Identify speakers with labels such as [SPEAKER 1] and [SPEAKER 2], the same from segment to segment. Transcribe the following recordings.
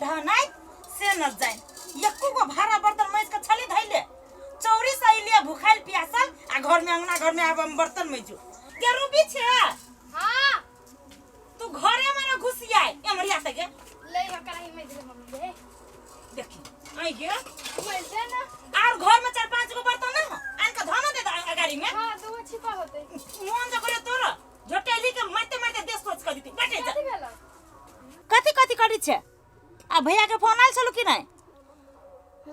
[SPEAKER 1] ढहनाई से न जाए एको गो भाड़ा बर्तन मैज के छली धैले चौरी सैलिया भूखाइल पियासल आ घर में आब बर्तन मैजू के रूबी छे।
[SPEAKER 2] हां
[SPEAKER 1] तू घरे में न घुसियाई एमरिया से गे
[SPEAKER 2] ले हो कराही में दे मम्मी दे
[SPEAKER 1] देखी आई गे
[SPEAKER 2] मैं दे ना
[SPEAKER 1] और घर में 4-5 गो बर्तन न आन के धोना दे गाड़ी में।
[SPEAKER 2] हां दो छिपा होते
[SPEAKER 1] मोन जो करे तोर झोटेली के मारते देश सोच कर दीती बैठे जा
[SPEAKER 2] कथि भेला
[SPEAKER 1] कथि करी छे आ भैया के फोन आइल छलो कि नहीं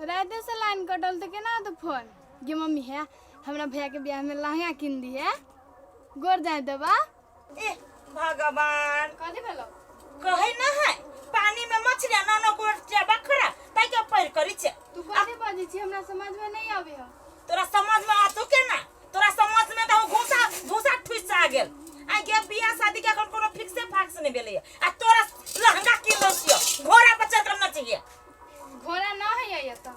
[SPEAKER 2] रात से लाइन कटल त केना तो फोन गे मम्मी है हमरा भैया के ब्याह में लहंगा किन दी है गोर जाए देबा
[SPEAKER 1] ए भगवान
[SPEAKER 2] कथि भेला
[SPEAKER 1] कहे न है पानी में मछली न गोट बखरा ताई के पैर करी छे
[SPEAKER 2] तू कथि बाजी छी हमरा समझ में नहीं आवे हो
[SPEAKER 1] तोरा समझ में आतो के ना तोरा समझ में तो घुसा ठुस आ गेल आ गे बियाह शादी के अखन कोनो फिक्से फाक्स नहीं भेले आ तोरा लहंगा किन लसियो घोड़ा पर चढ़ करना चाहिए
[SPEAKER 2] घोड़ा ना है ये तो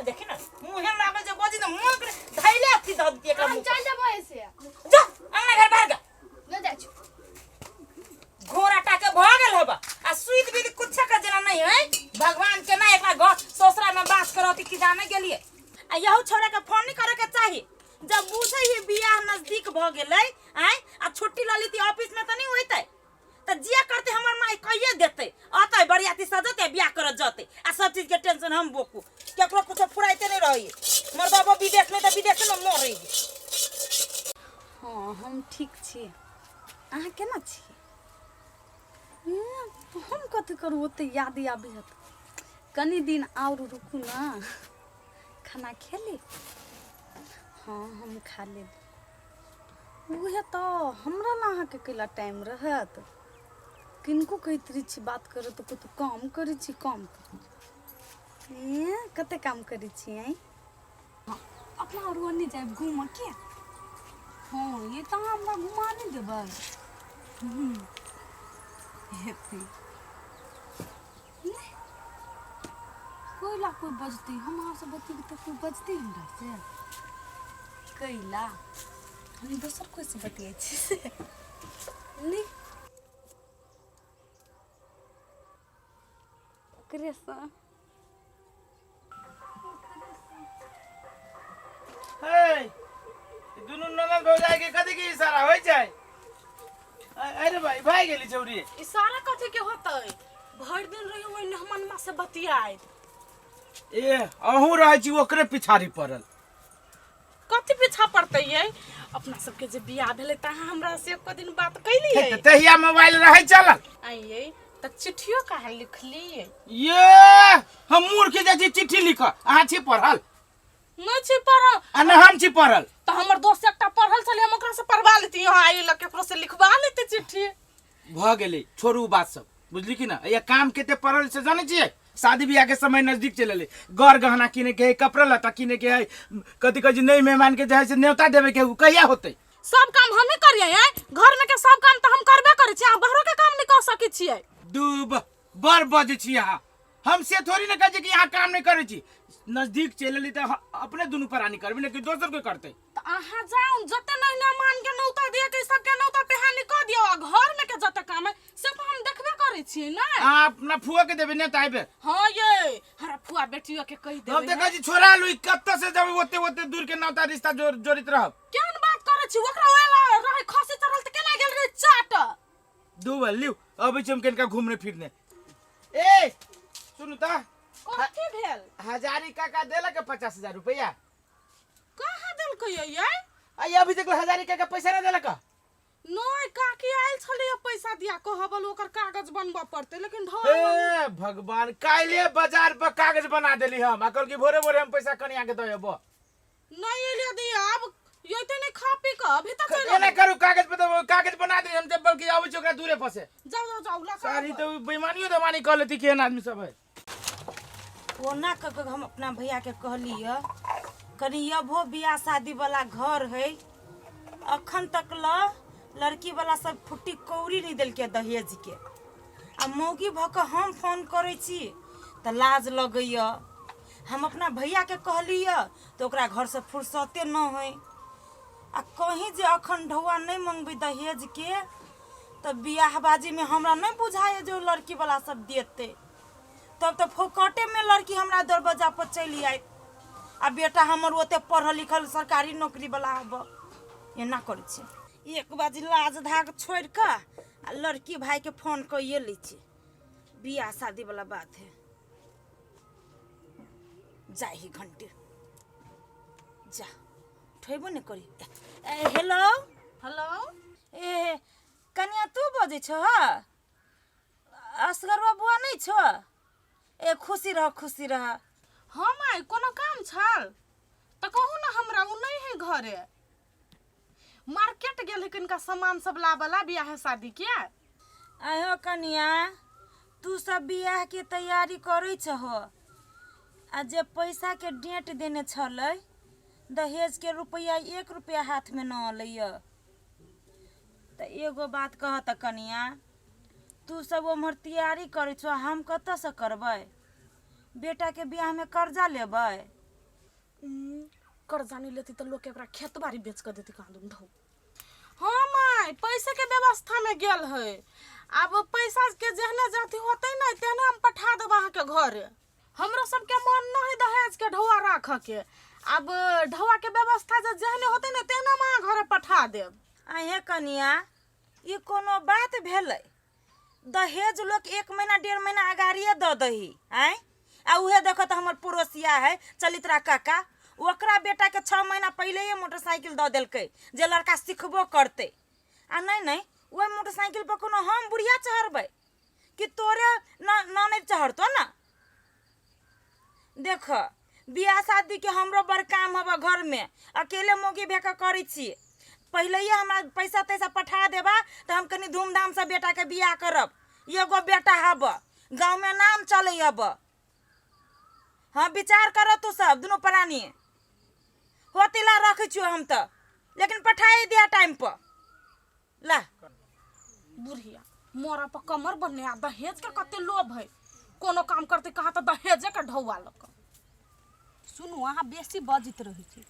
[SPEAKER 1] देखी ना मुंह लागे जे बोजी न मुंह के धैले अथी द दिए का
[SPEAKER 2] हम चल जाबो ऐसे
[SPEAKER 1] जा अंगना घर बाहर जा
[SPEAKER 2] न जा
[SPEAKER 1] घोड़ा टाके भ गेल होबा आ सुइत भी कुछ का जना नहीं है भगवान के ना एकरा घर ससुरा में बास करती कि जाने गेलिए आ यहू छोरा के फोन नहीं करे के चाहिए जब बुझे ही बियाह नजदीक भ गेलै आय आ छुट्टी ल लीती ऑफिस में त नहीं होइतै त जिया करते हमर माई कहिए देते अतै बरियाती सजते बियाह करत जते आ सब चीज के टेंशन हम बोकू केकरो कुछ फुराइते नहीं रही मोर बाबा विदेश में त विदेश में मर रही।
[SPEAKER 3] हाँ हम ठीक छी अहाँ केना छी हम कथी करू ओते याद आबी हत कनी दिन और रुकू ना खाना खेली हाँ हम खा लेब उहे तो हमरा ना अहाँ के कैला टाइम रहत किनको कहतरी छी बात करे तो कुछ काम करे छी काम कते काम करे छी आई हाँ अपना और नहीं जाए घूम के हाँ ये तो हमरा घुमा नहीं देबै कोई ला कोई बजती हम से बती तो कोई बजती हमरा से कैला हम दोसर कोई से बतियै छी से नहीं कृष्ण
[SPEAKER 4] हे दुनु ननद भौजाई के कथि के इशारा होय छै अरे भाई गेली छौरी
[SPEAKER 1] इशारा कथि के होतै भर दिन रही ओइ नहमनमा से बतियाई
[SPEAKER 4] ए अहू रहै छी ओकरे पिछाड़ी पड़ल
[SPEAKER 1] कथि पीछा पड़तै ये अपना सबके जे बियाह भेलै त हमरा से एको दिन बात कैली है
[SPEAKER 4] तहिया मोबाइल रहै चलल
[SPEAKER 1] आइए त चिट्ठियो काहे लिखली
[SPEAKER 4] ये हम मूर्ख जे चिट्ठी लिख अहाँ छी पढ़ल
[SPEAKER 1] न छी पढ़ल
[SPEAKER 4] आ न हम छी पढ़ल
[SPEAKER 1] त हमर दोस्त एकटा पढ़ल छले हम ओकरा से पढ़वा लेती यहां आई ल केकरो से लिखवा लेते चिट्ठी
[SPEAKER 4] भ गेलै छोड़ू बात सब बुझली कि ना ये काम केते पढ़ल से जानै छियै शादी ब्याह के समय नजदीक चले गौर गहना किने के कपड़ा लता किने के है कथि कथि नहीं मेहमान के जे से न्योता देवे के कहिया होते
[SPEAKER 1] सब काम हम ही करिए घर में के सब काम त हम करबे करै छी बाहरो के काम नहीं कर सकै छियै
[SPEAKER 4] दूब बर बज छी यहाँ हम से थोड़ी ना कहे कि यहाँ काम नहीं करे छी नजदीक चले तो अपने दुनु प्राणी करबे ना कि दोसर के करते
[SPEAKER 1] त अहाँ जाऊ जते नहीं ना मान के नौता दे के सबके नौता पेहानी क दियो घर में के जते काम है सब हम देखबे करै छी ना
[SPEAKER 4] आ अपना फुआ के देबे ने ताइबे
[SPEAKER 1] हां ये हरा फुआ बेटियो के कहि देबे
[SPEAKER 4] हम देखै छी छोरा लुई कत्ता से जब ओते दूर के नौता रिश्ता जोड़ित रहब
[SPEAKER 1] केन बात करै छी ओकरा वेला रहे खसी चढ़ल त केना गेल रे चाट
[SPEAKER 4] दूब लिउ अबै छी हम केनका घूमने फिरने ए सुनु त
[SPEAKER 1] कथि भेल
[SPEAKER 4] हजारी काका देला के 50,000 रुपया
[SPEAKER 1] कहाँ देल कहियो ये
[SPEAKER 4] आई अभी तक हजारी काका पैसा ना देला का
[SPEAKER 1] नय काकी आइल छले पैसा दिया कहबल ओकर कागज बनबा पड़ते लेकिन
[SPEAKER 4] ए भगवान काइले बाजार पर कागज बना देली हम अकल की भोरे भोरे हम पैसा कनिया के दयबो
[SPEAKER 1] नहीं एलिया दिया अब ये तो नहीं खा पी का अभी तक
[SPEAKER 4] केना करू कागज पे तो कागज बना दे हम टेबल के आबै छी ओकरा दूरे पसे
[SPEAKER 1] जाऊ ला
[SPEAKER 4] सारी तो बेईमानियो दमानी कर लेती केहन आदमी सब है
[SPEAKER 1] ओना क हम अपना भैया के कहलिए कनी अबो बियाह शादी वाला घर है अखन तक लड़की वाला सब फुट्टी कौड़ी नहीं दिल के दहेज के आ मौगी भक हम फोन करे छी त लाज लगैया हम अपना भैया के कहलिए तो ओकरा घर से फुर्सते न है आ कहीं जे अखन ढौआ नहीं मंगबे दहेज के त बियाह बाजी में हमरा नहीं बुझाए जो लड़की वाला सब देते तब तो फोकटे में लड़की हमरा दरवाजा पर चली आई आ बेटा हमर ओते पढ़ल लिखल सरकारी नौकरी वाला हब एना करे छे एक बाजी लाज धाग छोड़ के आ लड़की भाई के फोन कइए ली छे बियाह शादी वाला बात है जाई ही घंटे जा ठेबो न करी हेलो
[SPEAKER 3] हेलो
[SPEAKER 1] ए कनिया तू बजे छ असगरवा बुआ नहीं छ ए खुशी रह
[SPEAKER 3] हाँ माय कोनो काम छल तो कहू ना हमरा उ नहीं है घरे मार्केट गेल है किनका सामान सब लाबला बियाह है शादी के
[SPEAKER 1] आयो कनिया तू सब बियाह के तैयारी करे छहो आ जे पैसा के डेट देने छलै दहेज के रुपया 1 रुपया हाथ में न लइय त एगो बात कह त कनिया तू सब उमर तैयारी करे छ हम कत से करबै बेटा के बियाह में कर्जा लेबै
[SPEAKER 3] कर्जा नहीं लेती तो लोग एकरा खेत बाड़ी बेच कर देती कहाँ दूं धो हाँ माय पैसे के व्यवस्था में गेल है अब पैसा के जहने जाती होते ना तेने हम पठा देब अहाँ के घर हमरो सबके मन नहीं दहेज के ढौआ राख के अब ढौआ के व्यवस्था जहने होते ना तेने हम घर पठा देब
[SPEAKER 1] आहे कनिया ये कोनो बात भेलै दहेज लोग 1 महीना 1.5 महीना अगाड़िए द दही आय आ उहे देखो तो हमर पड़ोसिया है चलित्रा काका ओकरा बेटा के 6 महीना पहले ही मोटरसाइकिल द देलकै जे लड़का सिखबो करते आ नहीं वो मोटरसाइकिल पर कोनो हम बुढ़िया चढ़बै कि तोरे नहीं चढ़तो ना देख बियाह शादी के हमरो बड़ काम हबा घर में अकेले मोगी भेका करै छी पहले ही हमरा पैसा तैसा पठा देबा तो हम कनी धूमधाम से बेटा के बियाह करब एगो बेटा हब गांव में नाम चले हब हाँ विचार करो तू सब दोनों प्राणी होतिला रखे छियो हम तो लेकिन पठाई दिया टाइम पर ला
[SPEAKER 3] बुढ़िया मोरा पर कमर बनने आ दहेज के कते लोभ है कोनो काम करते कहा तो दहेज के ढौआ लक सुनु अहाँ बेसी बजित रही छी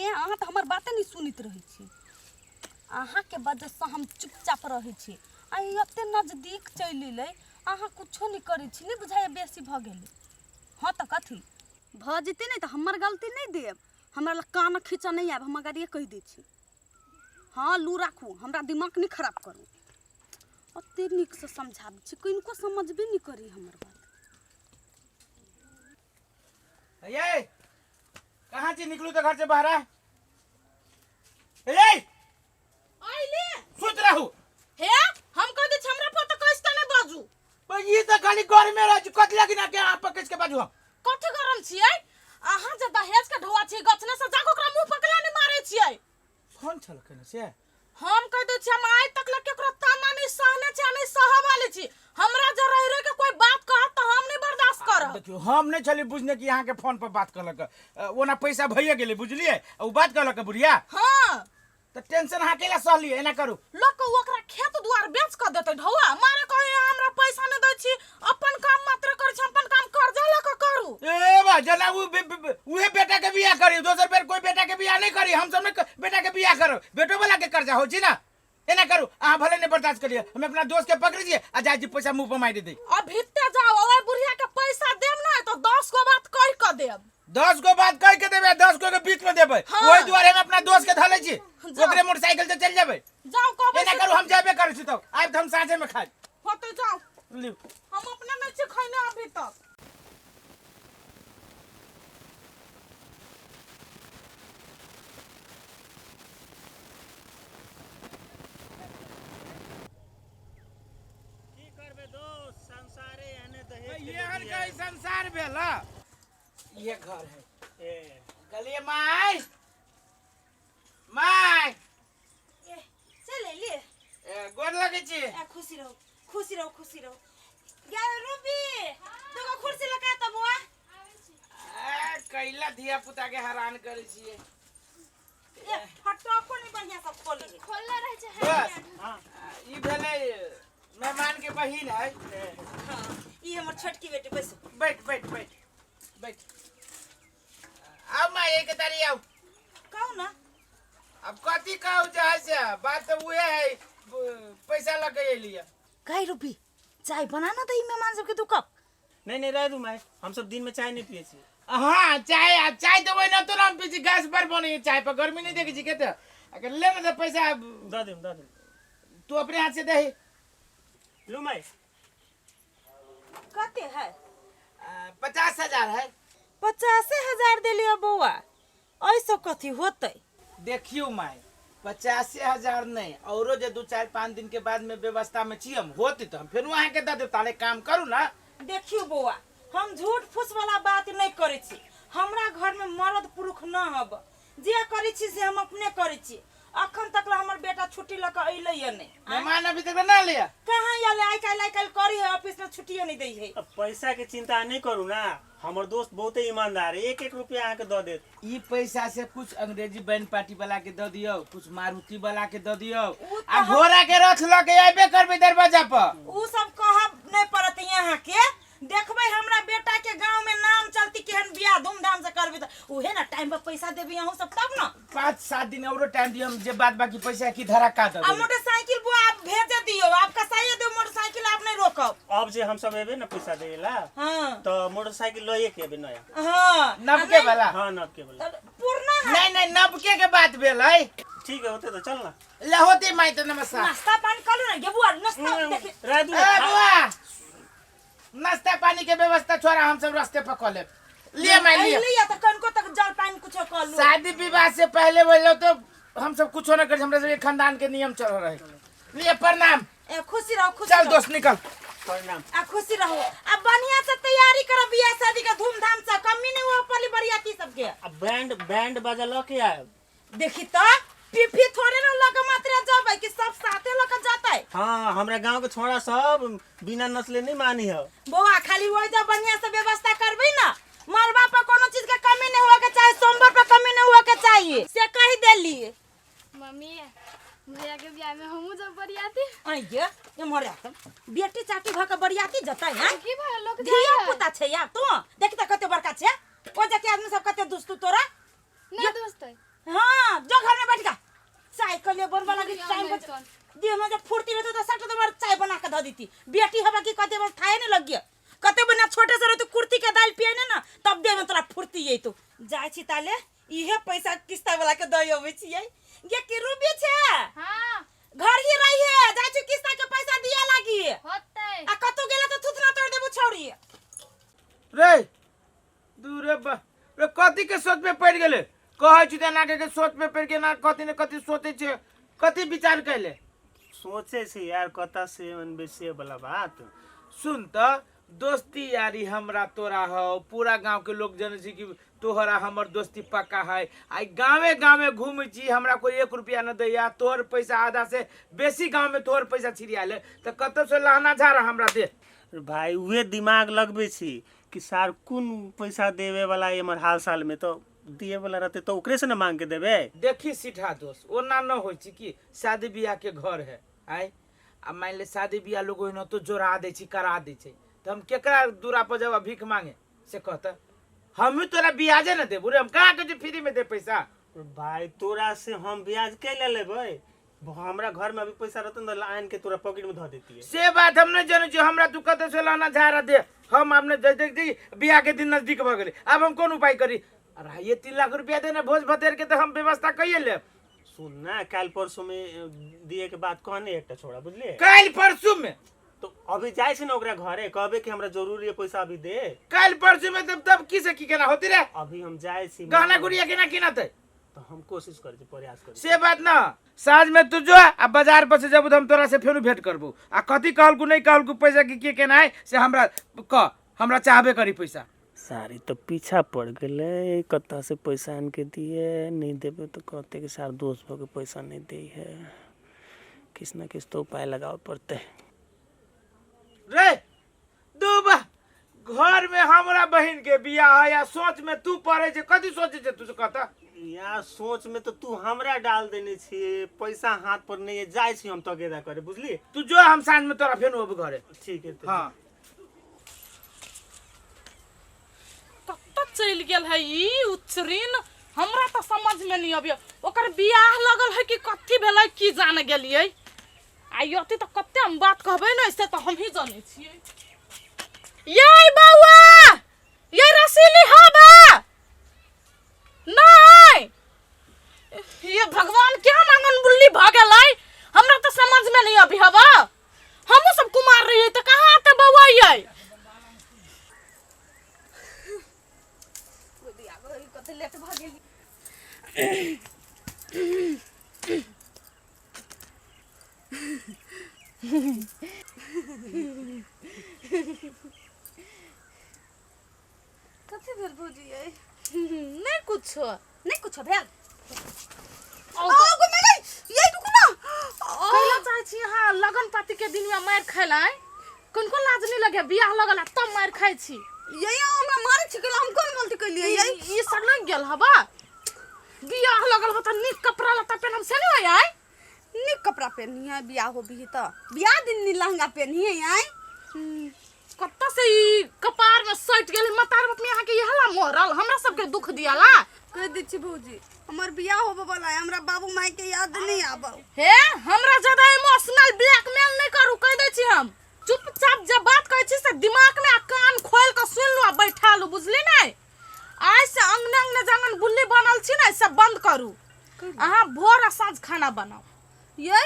[SPEAKER 3] ए अहाँ तो हमर बातें नहीं सुनित रही छी अहाँ के वजह से हम चुपचाप रही छी आ एते नजदीक चल ले अहाँ कुछो नहीं करी छी नहीं बुझाय बेसी भ गेल हाँ तो कथी भ जेते नहीं तो हमर गलती नहीं देब हमरा ल कान खींचा नहीं आब हम गाड़िए कह दै छी हाँ लू राखू हमरा दिमाग नहीं खराब करू ओते निक से समझाब छी किनको समझबे नहीं करी हमर बात
[SPEAKER 4] ये कहाँ से निकलू तो घर से बाहर ये
[SPEAKER 3] आइले
[SPEAKER 4] सुत रहू
[SPEAKER 3] हे हम कह दे हमरा पर तो कैसे नहीं बाजू
[SPEAKER 4] पर ये तो खाली घर में रह कत लगी ना के आप पकड़ के बाजू हम
[SPEAKER 3] कथि करम छियै अहाँ जे दहेज के ढौआ छी गछने से जाको ओकरा मुंह पकला नहीं मारे छियै
[SPEAKER 4] कौन छल कने से
[SPEAKER 3] हम कह दे छी हम आज तक लग केकरो ताना नहीं सहने छी नहीं सह वाले छी हमरा जे रह रह के कोई बात कहत तो हम नहीं बर्दाश्त करब
[SPEAKER 4] देखियो हम नहीं चली बुझने कि यहाँ के फोन पर बात करलक ओना पैसा भइए गेले बुझलिए उ बात करलक बुढ़िया
[SPEAKER 3] हां
[SPEAKER 4] तो टेंशन हाकेला सहलिए एना करू
[SPEAKER 3] लोग ओकरा खेत दुआर बेच कर देते ढौआ मारे कहे हमरा पैसा नहीं दै छी अपन काम मात्र कर छी अपन काम कर्जा ल के करू
[SPEAKER 4] ए बा जना उहे बेटा के बियाह करी दोसर बेर कोई बेटा के बियाह नहीं करी हम सब ने बेटा के बियाह करो बेटो वाला के कर्जा हो छी ना एना करू आ भले नहीं बर्दाश्त करिए हम अपना दोस्त के पकड़ दिए आ जाई जी पैसा मुंह पर मार दे
[SPEAKER 3] अब भित्ते जाओ ओए बुढ़िया के पैसा देब ना तो 10 गो बात कह के देब
[SPEAKER 4] 10 गो बात कह के देबे 10 गो के बीच में देबे ओई दुआरे हम अपना दोस्त के धले छी ओकरे मोटरसाइकिल से चल जाबे
[SPEAKER 3] जाओ कबे
[SPEAKER 4] एना करू हम जाबे करै छी तो आब हम साँझे में खाई
[SPEAKER 3] होते जाओ
[SPEAKER 4] लियो
[SPEAKER 3] हम अपने नहीं छी खैने अभी तक
[SPEAKER 4] ये हर का संसार भेला ये घर है गलिए माय माय
[SPEAKER 1] चले ले
[SPEAKER 4] गोर लगे छी
[SPEAKER 1] खुशी रहो गे रूबी तुम कुर्सी लगा त बुआ
[SPEAKER 4] कैला धिया पुता के हैरान करे छिए
[SPEAKER 1] ए हटो को नहीं बढ़िया सब खोलले रहे छै
[SPEAKER 4] बस हां ई भेले मेहमान के बहिन है
[SPEAKER 1] हां ई हमर छोटकी बेटी बस
[SPEAKER 4] बैठ आओ माँ एक तारी आओ
[SPEAKER 1] कहू ना
[SPEAKER 4] अब कथी कहू जहाँ से बात तो उहे है पैसा लगे लिया
[SPEAKER 1] गाय रूबी चाय बना ना दही मेहमान सबके दू कप
[SPEAKER 5] नहीं रह दू माई, हम सब दिन में चाय नहीं पिए छी।
[SPEAKER 4] हाँ चाय चाय तो वही ना तो हम पीछे गैस पर बने चाय पर गर्मी नहीं देखे छी के तो अगर ले मतलब पैसा
[SPEAKER 5] दे दे
[SPEAKER 4] तू अपने हाथ से दे
[SPEAKER 5] लो माई।
[SPEAKER 1] कते है
[SPEAKER 4] 50,000 है।
[SPEAKER 1] 50,000 दे लियो बउआ, ऐसो कथी होतै?
[SPEAKER 4] देखियो माई 50,000 नहीं औरो जो 2-4-5 दिन के बाद में व्यवस्था में छी हम होती तो हम फिर वहाँ के दे दे ताले काम करू ना।
[SPEAKER 1] देखियो बउआ, हम झूठ फूस वाला बात नहीं करे छी। हमरा घर में मर्द पुरुष न हब, जे करे छी से हम अपने करे छी। अखन तक हमर बेटा छुट्टी लेके अइले या नहीं।
[SPEAKER 4] मेहमान अभी तक ना लिया
[SPEAKER 1] कहाँ आले? आई काल करी है, ऑफिस में छुट्टिए नहीं दै है।
[SPEAKER 5] अब पैसा के चिंता नहीं करू ना, हमर दोस्त बहुते ईमानदार है, 1-1 रुपया आके दे देत।
[SPEAKER 4] ई पैसा से कुछ अंग्रेजी बैंड पार्टी वाला के दे दियो, कुछ मारुति वाला के दे दियो,
[SPEAKER 1] तो
[SPEAKER 4] आ घोड़ा के रथ लगे आबे करबे दरवाजा पर।
[SPEAKER 1] उ सब कहब नहीं पड़त यहाँ के। देखबै हमरा बेटा के गांव में नाम चलती केहन बियाह धूमधाम से करबे त उहे ना टाइम पर पैसा देबी अहू सब तब ना।
[SPEAKER 4] 5-7 दिन और टाइम दियो, हम जे बाद बाकी पैसा की धरा का दे।
[SPEAKER 1] अब मोटरसाइकिल बुआ आप भेज दियो, आपका सही दे मोटरसाइकिल आप नहीं रोकब।
[SPEAKER 5] अब जे हम सब एबे ना पैसा देला
[SPEAKER 1] हां
[SPEAKER 5] तो मोटरसाइकिल लइए के एबे नया।
[SPEAKER 1] हां
[SPEAKER 4] नबके वाला।
[SPEAKER 5] हां नब के बोला
[SPEAKER 1] पूर्ण है।
[SPEAKER 4] नहीं नबके के बात भेल है।
[SPEAKER 5] ठीक है होते तो चल ना।
[SPEAKER 4] लहोती माई तो नमस्कार।
[SPEAKER 1] नाश्ता पानी कर लो ना ये बुआ, नाश्ता देखी
[SPEAKER 5] रह दू
[SPEAKER 4] ए बुआ नाश्ता पानी के व्यवस्था छोड़ा हम सब रास्ते पर कर ले। लिए मैं लिए
[SPEAKER 1] लिया तो कनको तक जल पानी कुछ कर लो।
[SPEAKER 4] शादी विवाह से पहले बोलो तो हम सब कुछ ना कर, हमरा सब खानदान के नियम चल रहे। लिए प्रणाम।
[SPEAKER 1] ए खुशी रहो, खुशी
[SPEAKER 4] चल
[SPEAKER 1] रहो।
[SPEAKER 4] दोस्त निकल।
[SPEAKER 5] प्रणाम।
[SPEAKER 1] आ खुशी रहो, अब बढ़िया से तैयारी करो बियाह शादी का धूमधाम से, कमी नहीं हो पली बरियाती सबके।
[SPEAKER 5] अब बैंड बाजा ल के आए।
[SPEAKER 1] देखी तो पिफी थोड़े ना लगे मात्र जाबै कि सब साथे लगे जाता है।
[SPEAKER 5] हाँ हमरा गांव के छोड़ा सब बिना नस्ले नहीं मानी है।
[SPEAKER 1] बउआ खाली वही जब बढ़िया से व्यवस्था करबी ना, मरबा पर कोनो चीज के कमी नहीं हुआ के चाहिए, सोमवार पर कमी नहीं हुआ के चाहिए से कही देली।
[SPEAKER 2] मम्मी भैया के ब्याह में हमहू जब बरियाती।
[SPEAKER 1] आइए ये मर जात बेटी चाटी भ के बरियाती जतै है
[SPEAKER 2] की भइल लोग
[SPEAKER 1] धिया
[SPEAKER 2] जाए
[SPEAKER 1] पुता छै यार। तू देख त कते बड़का छै, ओ जे के आदमी सब कते दुस्तू तोरा।
[SPEAKER 2] ना दोस्त है।
[SPEAKER 1] हां जो घर में बैठ जा साइकिल ले बनवा लगी टाइम
[SPEAKER 2] मैं
[SPEAKER 1] पर दिए में जब फुर्ती रहतो तो सट तो बार चाय बना के द देती। बेटी हवा की कते बार खाए नहीं लग गया, कते बिना छोटे से रहतो कुर्ती के दाल पिए ना तब दे में तोरा फुर्ती ये तो जाय छी ताले इहे पैसा किस्ता वाला के दय होवे छियै। ये की रूबी छै?
[SPEAKER 2] हां
[SPEAKER 1] घर ही रही है, जाय छी किस्ता के पैसा दिया लागी
[SPEAKER 2] होतै।
[SPEAKER 1] आ कतो गेला तो थुथना तोड़ देबो छौरी।
[SPEAKER 4] रे दूरे रे कथी के सोच में पड़ गेले? कहै छी त ना के सोच में पड़ के ना कथी ने कथी सोचे छै, कथी विचार कैले?
[SPEAKER 5] सोचे से यार कता से बेसे वाला बात।
[SPEAKER 4] सुन त दोस्ती यारी हमरा तोरा हो, पूरा गांव के लोग जाने छी कि तोहरा हमर दोस्ती पक्का है। आई गांवे गांवे घूमै छी, हमरा कोई 1 रुपया न दैया, तोहर पैसा आधा से बेसी गांव में तोहर पैसा छिरियाले त कत से लहना झारा हमरा दे।
[SPEAKER 5] भाई उहे दिमाग लगबे छी कि सार कुन पैसा देवे वाला हमर हाल साल में तो दिए वाला रहते तो ओकरे से न मांग के देबे।
[SPEAKER 4] देखी सीधा दोस्त ओना न होइ छी कि शादी बियाह के घर है। आई अब मान ले शादी बियाह लोग न तो जोड़ा दे छी, करा दे छी, तो हम केकरा दूरा पर जब भीख मांगे से कहता हम तोरा ब्याजे न देबू रे, हम कहाँ के फ्री में दे पैसा।
[SPEAKER 5] भाई तोरा से हम ब्याज के ले लेबै? हमरा घर में अभी पैसा रहते न आन के तोरा पॉकेट में धऽ देती है।
[SPEAKER 4] से बात हम नहीं जाने छी, हमरा तू कते से लाना झारा दे। हम आपने देख दी बियाह के दिन नजदीक भ गेले, अब हम कौन उपाय करी? अरे ये 3 लाख रुपया देना भोज भतेर के तो हम व्यवस्था कइए ले।
[SPEAKER 5] सुन ना काल परसों में दिए के बात कहने एकटा छोड़ा बुझलिए।
[SPEAKER 4] काल परसों में
[SPEAKER 5] तो अभी जाय छै न ओकरा घरे कहबे कि हमरा जरूरी है पैसा अभी दे।
[SPEAKER 4] काल परसों में तब की से की केना होती रे?
[SPEAKER 5] अभी हम जाय छी
[SPEAKER 4] गहना गुड़िया केना किनते?
[SPEAKER 5] तो हम कोशिश करै छी, प्रयास करै छी।
[SPEAKER 4] से बात ना साँझ में तू जो आ बाजार पर से जब हम तोरा से फेरू भेंट करबो आ कथी कहलकू नहीं कहलकू पैसा के केना है से हमरा चाहबे करी पैसा।
[SPEAKER 5] सारी तो पीछा पड़ गए, कत्ता से पैसा आन के दिए, नहीं देबे तो कहते कि सार दोस्त भऽ के पैसा नहीं दे है। किस न किस तो उपाय लगाओ पड़ते।
[SPEAKER 4] रे दूबा घर में हमरा बहन के बियाह है या सोच में तू पड़े छे, कथी सोचे छे तू कहता?
[SPEAKER 5] यार सोच में तो तू हमरा डाल देने छी, पैसा हाथ पर नहीं है, जाय छी हम तगेदा करे बुझली।
[SPEAKER 4] तू जो हम साँझ में तोरा फेरू अब घरे।
[SPEAKER 5] ठीक है।
[SPEAKER 4] हाँ
[SPEAKER 6] चल गेल है ई उचरीन, हमरा तो समझ में नहीं अबियो ओकर बियाह लगल है कि कथी भेलै की जान गेलियै। आई अति तो कते हम बात कहबै न से तो हम ही जानै छियै। ये बउआ ये रसीली हबा नहीं। ये भगवान क्या नांगन बुल्ली भागल है, हमरा तो समझ में नहीं अभी हबा। हमू सब कुमार रही है तो कहाँ आते बउआ ये?
[SPEAKER 3] कथी भेल भौजी ये?
[SPEAKER 6] नहीं कुछ
[SPEAKER 3] नहीं कुछ भेल।
[SPEAKER 6] कहला
[SPEAKER 3] गो मेरे ये रुक ना।
[SPEAKER 6] चाहे छी हाँ लगन पाती के दिन में मार खाइला कौन लाज नहीं लगे, बियाह लगल तब मार खाइ छी।
[SPEAKER 3] ये हमरा मारे छिकला हम कोन गलती कइलिए ये?
[SPEAKER 6] ये सब लग गेल हबा, बियाह लगल हो त नीक कपड़ा लत्ता पहनम से नहीं आय।
[SPEAKER 3] नीक कपड़ा पहनिए बियाह हो भी त बियाह दिन नी लहंगा पहनिए आई।
[SPEAKER 6] कत्ता से ई कपार में सट गेल मतार बाप में यहाँ के यहला मोरल हमरा सबके दुख दियाला।
[SPEAKER 3] कह दै छी भौजी हमर बियाह होबे वाला है, हमरा बाबू माई के याद नहीं आबो।
[SPEAKER 6] हे हमरा ज्यादा इमोशनल ब्लैकमेल नहीं करू, कह दै छी हम। चुपचाप जब बात कहै छी से दिमाग में कान खोल के सुन लो, बैठा लो, बुझली नहीं? आज से अंगने अंगने जंगन बुल्ली बनल छी ना, सब बंद करू। अहाँ भोर आ साँझ खाना बनाओ।
[SPEAKER 3] ये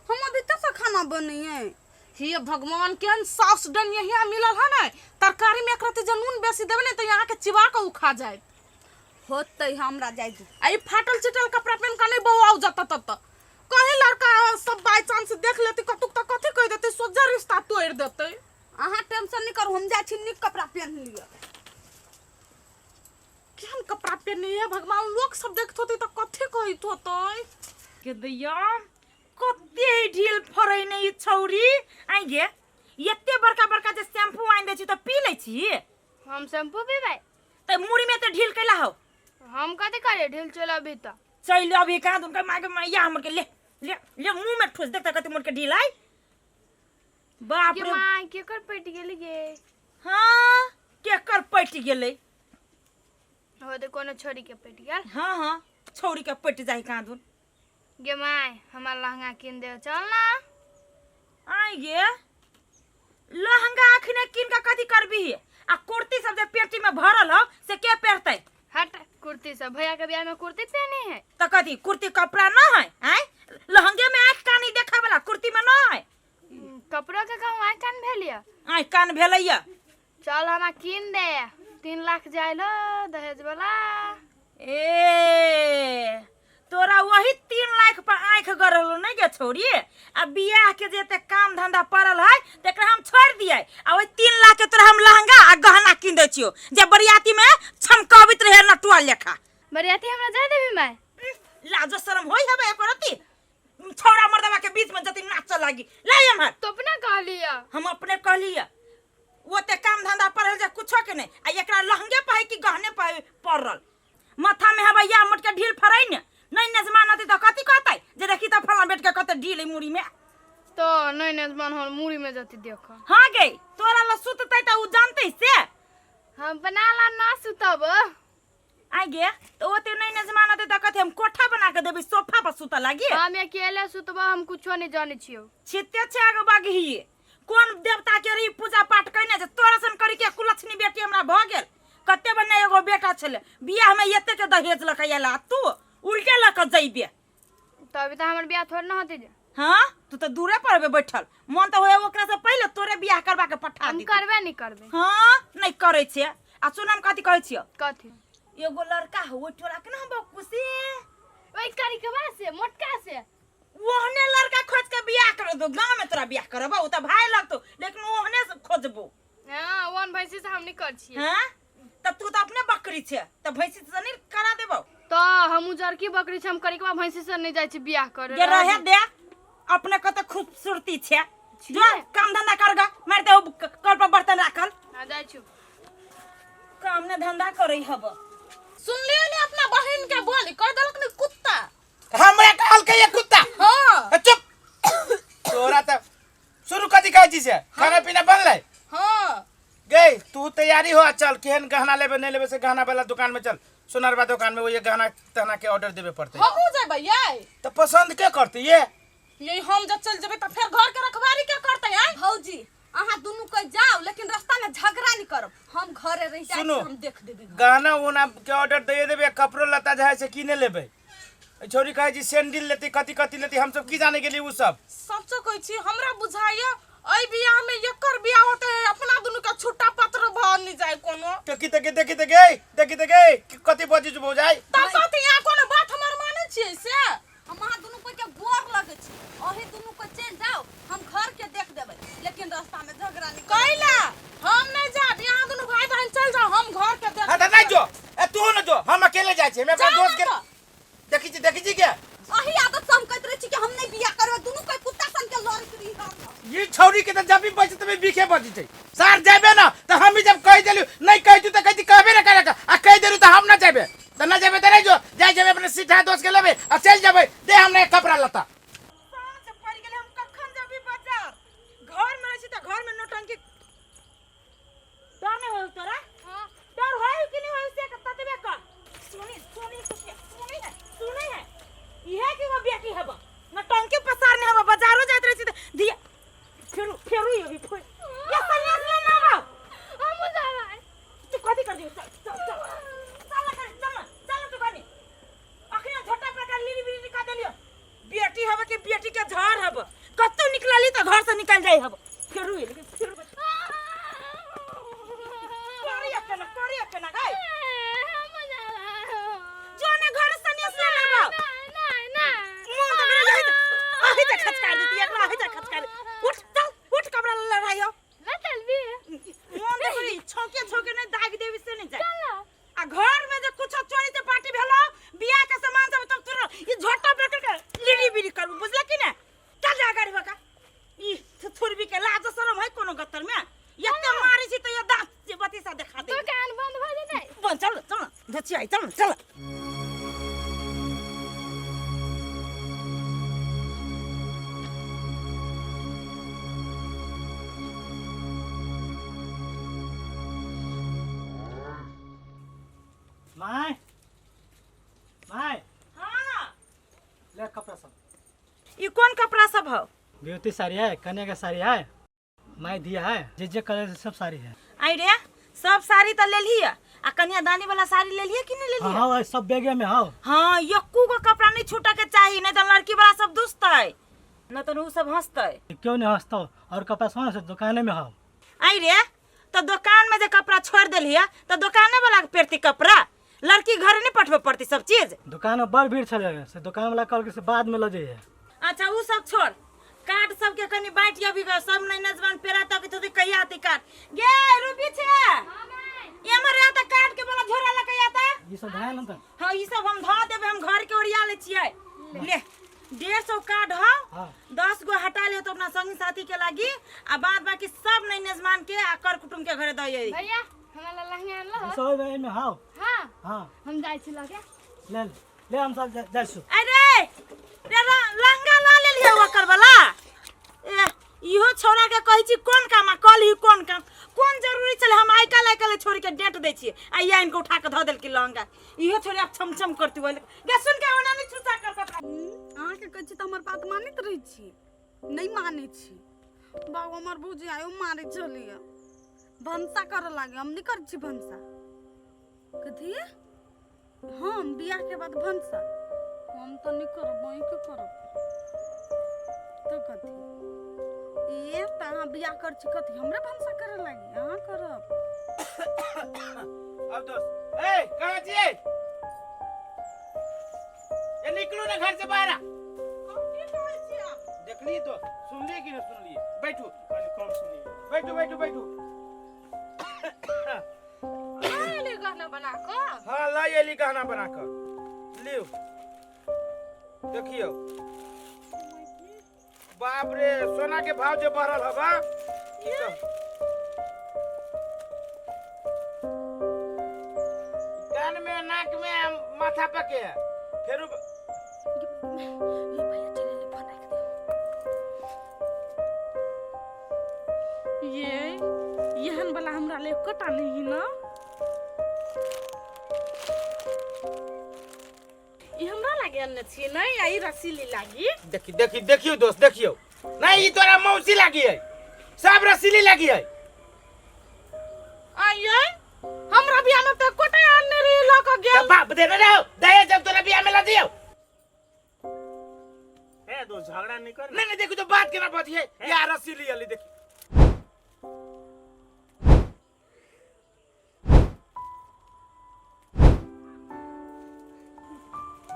[SPEAKER 3] हम अभी तक से खाना बनइए।
[SPEAKER 6] हे भगवान केहन साउस डन यहाँ मिलल है ना, तरकारी में एक रत्ती नून बेसी देबे नहीं तो यहाँ के चिबा के उखा जाए।
[SPEAKER 3] होतै हमरा जाय दू।
[SPEAKER 6] आई फाटल चिटल कपड़ा पहन के नहीं बउआ जाता तब कहीं लड़का सब बाय चांस देख लेती कतुक तक कथी कह देते, सोजा रिश्ता तोड़ देते।
[SPEAKER 3] अहाँ टेंशन नहीं करू, हम जाय छी नीक कपड़ा पहन लियो।
[SPEAKER 6] केहन कपड़ा पहने है भगवान, लोग सब देखत होती तो कथी कहित होतै
[SPEAKER 1] के दैया कते ढील फरै नै ई छौरी। आइ गे एते बड़का बड़का जे शैम्पू आइन दै छी त पी लै छी।
[SPEAKER 2] हम शैम्पू पीबै
[SPEAKER 1] त मुड़ी में त ढील कैला हो।
[SPEAKER 2] हम कथी करे ढील चल अभी तक
[SPEAKER 1] चल अभी कहाँ तुमका मागे मैया हमर के ले ले ले मुंह में ठोस देख त कते मोर के ढील आई। बाप
[SPEAKER 2] के
[SPEAKER 1] रे
[SPEAKER 2] मां के कर पट गेली गे।
[SPEAKER 1] हां के कर पट गेलै।
[SPEAKER 2] हो दे कोनो छोरी के पट गेल।
[SPEAKER 1] हां हां छौरी के पट जाई कहाँ दुन।
[SPEAKER 2] गे माय हमार लहंगा किन दे चल ना।
[SPEAKER 1] आई गे लहंगा अखने किन का कथी करबी आ कुर्ती सब जे पेटी में भरल हो से के पहनतै।
[SPEAKER 2] हट कुर्ती सब भैया के ब्याह में कुर्ती पहनी है
[SPEAKER 1] त कथी कुर्ती कपड़ा ना है हैं? लहंगे में आँख कान ही देखा वाला कुर्ती में ना है।
[SPEAKER 2] कपड़ा के कहूँ आय कान भेलिया
[SPEAKER 1] आँख कान भेलैया।
[SPEAKER 2] चल हमा किन दे 3 लाख जाइल दहेज वाला।
[SPEAKER 1] ए तोरा वही 3 लाख पर आँख गरल नहीं गे छोरी। आ बियाह के जेते काम धंधा पड़ल है तेकरा हम छोड़ दिए आ वही 3 लाख के तोरा हम लहंगा आ गहना किन दे छियो जे बरियाती में छमकावित रहे नटुआ लेखा।
[SPEAKER 2] बरियाती हमरा जाय देबी माय।
[SPEAKER 1] लाजो शरम होई हबे एकरती छोरा मर्दवा के बीच में जति नाच लागी ले हमर।
[SPEAKER 2] तो अपना कह लिया
[SPEAKER 1] हम अपने कहलिए वो ते काम धंधा पड़ल जे कुछो के नहीं आ एकरा लहंगे पाई कि गहने पाई पड़ल माथा में हवैया मट के ढील फराई ने नहीं नजमानती तो कथी कहतै जे देखी त फला बेट के कते ढील मुड़ी में।
[SPEAKER 2] तो नहीं नजमान हो मुड़ी में जति देखो।
[SPEAKER 1] हां गे तोरा ल सुततै त उ जानतै से
[SPEAKER 2] हम बनाला ना सुतब।
[SPEAKER 1] आई गे तो ओते नहीं नजमानती त कथी हम कोठा बना के देबी सोफा पर सुत लागी।
[SPEAKER 2] हम अकेले सुतबा हम कुछो नहीं जाने छियो।
[SPEAKER 1] छिते छे आगे बागी कोन देवता के री पूजा पाठ कइने जे तोरा सन करी के कुलछनी बेटी हमरा भ गेल। कते बने एगो बेटा छले बियाह में एते के दहेज लकैला तू उल्टे लक जइबे।
[SPEAKER 2] तो अभी तो हमर बियाह थोड़ ना होते जे।
[SPEAKER 1] हां तू तो दूरे पर बैठल मन तो होए ओकरा से पहले तोरे बियाह करबा के पठा
[SPEAKER 2] हम
[SPEAKER 1] दी।
[SPEAKER 2] करबे नहीं करबे।
[SPEAKER 1] हां नहीं करे छे आ सुनम कथी कहै छियो
[SPEAKER 2] कथी
[SPEAKER 1] एगो लड़का हो टोरा के ना बकुसी
[SPEAKER 2] ओई करी के बा से मोटका से
[SPEAKER 1] ओहने लड़का खोज के बियाह कर दो गांव में तोरा बियाह करबा उ त भाई लगतो लेकिन ओहने से खोजबो।
[SPEAKER 2] हां वन भैंसी से हम नहीं कर छी।
[SPEAKER 1] हां त तू त अपने बकरी छे त भैंसी से नहीं करा देबो।
[SPEAKER 2] तो हम उजरकी बकरी छ हम करी के बा भैंसी से नहीं जाय छी बियाह करे।
[SPEAKER 1] ये रहे दे अपने कते खूबसूरती छे जो काम धंधा कर गा मार दे कर पर बर्तन राखल।
[SPEAKER 2] हां जाय छु
[SPEAKER 1] काम ने धंधा करई हब।
[SPEAKER 6] सुन लियो ने अपना बहन के बोली कह देलक ने कुत्ता।
[SPEAKER 4] हमरा कहल के ये कुत्ता।
[SPEAKER 6] हां
[SPEAKER 4] चुप तोरा त शुरू कथी कहै छी से खाना पीना बनलै।
[SPEAKER 6] हां
[SPEAKER 4] गई तू तैयारी हो चल केहन गहना लेबे नहीं लेबे से गहना वाला दुकान में चल सोनारबा दुकान में वो ये गहना तहना के ऑर्डर देबे पड़ते
[SPEAKER 6] हम हो जाय भैया
[SPEAKER 4] तो पसंद के करती ये
[SPEAKER 6] यही हम जब चल जेबे त फिर घर के रखवारी के करते हैं।
[SPEAKER 3] भौजी अहाँ दुनू के जाओ लेकिन रास्ता में झगड़ा नहीं जाए
[SPEAKER 4] सुनो।
[SPEAKER 3] हम देख देबे
[SPEAKER 4] गहना उना के ऑर्डर दे देबे कपड़ो लता जे है से किने लेबे छोरी कहे जी सैंडल लेती कथी लेती हम सब की जाने के लिए उ सब
[SPEAKER 6] सबसे कहै छी हमरा बुझाइया एहि बियाह में एकर बियाह होते है अपना दुनु का छुट्टा पत्र भ नहीं जाए कोनो
[SPEAKER 4] देखी गई कथी बजी हो जाए
[SPEAKER 6] तब साथ यहाँ कोनो बात हमर माने छियै से
[SPEAKER 3] हम अहाँ दुनू कोई के गोर लगे छी ओही दुनू को चल जाओ हम घर के देख देबे लेकिन रास्ता में झगड़ा नहीं
[SPEAKER 6] कैला हम नहीं जाब यहाँ दुनु भाई बहन चल जाओ हम घर के देख
[SPEAKER 4] हां त नहीं जो ए तू न जो हम अकेले जाय छी मैं अपना दोस्त के देखी छी क्या
[SPEAKER 3] ओही आदत से हम कहत रही छी कि हम नहीं बियाह करबे दुनू कोई कुत्ता सन के लड़ करी हम
[SPEAKER 4] ये छौरी के त जब भी बचे तबे बीखे बजी छै सार जाबे ना त हम ही जब कह देलु नहीं कहतु त कहती कहबे ना करे आ कह देलु त हम ना जाबे त ना जाबे त नहीं जो जाय जाबे अपने सीधा दोस्त के लेबे आ चल जाबे दे हमने कपड़ा लता
[SPEAKER 1] सांझ पड़ गेले हम कखन जाबी बाजार घर में रही त घर में नौटंकी डर नहीं हो तोरा हां डर होई कि नहीं होई से ततबे का सुनी है इहे कि वो बेटी हबा नौटंकी पसार ने हम बाजारो जात रही त दिया फेरू ये भी फुल ये सन्यास ले ना बा हम जा रहा तू कथी कर दियो चल तू बनी अखिया छोटा प्रकार लीली बीली का देलियो बेटी हबा के बेटी के झार हबा कत्तो निकलली त घर से निकल जाई हबा फेरू ये लेकिन फेरू करी अपना गाय हम जा रहा जो ने घर सन्यास ले ना बा आही तक खचका देती एकरा आही तक खचका उठ कपड़ा लड़ाइयो ना चल भी मोन देखली छोके नहीं दाग देवी से नहीं जाए आ घर में जो कुछ चोरी से पार्टी भेलो बियाह के सामान सब तक तुर ई झोटा पकड़ के लीली बीली करू बुझला कि ना चल जा गाड़ी बका ई थुरबी के लाज शरम है कोनो गत्तर में यते मारी छी तो ये दांत से बत्ती सा दिखा दे दुकान बंद भ जाए बंद चल धची आई चल
[SPEAKER 7] माय
[SPEAKER 1] हां
[SPEAKER 7] ले कपड़ा सब
[SPEAKER 1] ई कौन कपड़ा सब हो
[SPEAKER 7] ब्यूटी साड़ी है कन्या का साड़ी है माय दिया है जे कलर से सब साड़ी है
[SPEAKER 1] आई रे सब साड़ी त ले लिया आ कन्यादानी वाला साड़ी ले लिया कि नहीं ले लिया
[SPEAKER 7] हाँ सब बैगे में हाँ
[SPEAKER 1] हाँ यक्कू को कपड़ा नहीं छूटा के चाहिए नहीं तो लड़की वाला सब दुसतै न तो उ सब हंसतै
[SPEAKER 7] क्यों नहीं हंसता और कपड़ा सोना से दुकाने में हाँ
[SPEAKER 1] आई रे तो दुकान में जे कपड़ा छोड़ देलिया तो दुकाने वाला के पेरती कपड़ा लड़की घर नहीं पठबे पड़ती सब चीज
[SPEAKER 7] दुकान में बड़ भीड़ चले से दुकान वाला कल के से बाद में लगे है
[SPEAKER 1] अच्छा उ सब छोड़ काट सब के कनी बांट या भी सब नहीं नजवान पेरा तक तो कहिया आती काट गे रुपी छे ये मरे आता काट के बोला झोरा लगा आता
[SPEAKER 7] ये सब है ना
[SPEAKER 1] हां ई सब हम धा देबे हम घर के ओरिया ले छियै ले 150 कार्ड हो
[SPEAKER 7] हाँ
[SPEAKER 1] 10 गो हटा ले तो अपना संगी साथी के लागी आ बाद बाकी सब नहीं नजमान के आ कर कुटुम के घरे दई
[SPEAKER 2] भैया हमरा लहंगा आनलो
[SPEAKER 7] ये सब में हाँ
[SPEAKER 2] हां
[SPEAKER 7] हाँ
[SPEAKER 2] हम जाई छी लगे
[SPEAKER 7] ले हम सब जासु
[SPEAKER 1] अरे रे लहंगा ला ले लिया ओकर वाला ए इहो छोरा के कहै छी कोन काम आ कल ही कोन काम कोन जरूरी चले हम आई काल छोरी के डेट दै छी आ या इनको उठा के ध देल की लहंगा इहो छोरी अब छमछम करती बोले गे सुन के ओना नहीं छुसा कर कपड़ा
[SPEAKER 3] अहाँ के कहै छी त हमर बात मानित रही छी नहीं माने छी बाबू हमर बुझी आयो मारे चलिए भंसा कर लागे हम नहीं कर छी भंसा कथी हम बियाह के बाद भंसा हम तो नहीं करब वही के करब तो कथी ये तहाँ बियाह कर छी कथी हमरे भंसा करे लागी अहाँ करब
[SPEAKER 4] अब दोस्त ए कहां छी ये निकलो ना घर से बाहर देखली तो सुन लिए कि ना सुन लिए बैठो कम सुनिए बैठो
[SPEAKER 6] ले गहना बना को
[SPEAKER 4] हाँ ला ये गहना बना कर लियो देखियो बाप रे सोना के भाव जो बढ़ल हवा कान में नाक में माथा पे के फिर
[SPEAKER 6] ये यहन वाला हमरा ले कटा नहीं ना ये हमरा लागे अन्ने छी नहीं आई रसीली लागी
[SPEAKER 4] देखियो दोस्त देखियो नहीं ये तोरा मौसी लगी है सब रसीली लगी है
[SPEAKER 6] आइए हमरा बियाह में तो कोटे आने रे लक गेल
[SPEAKER 4] बाप दे रहो दया जब तोरा बियाह में ला दियो
[SPEAKER 5] ए दो झगड़ा नहीं कर
[SPEAKER 4] नहीं देखो तो बात केना बतिए यार रसीली अली देखी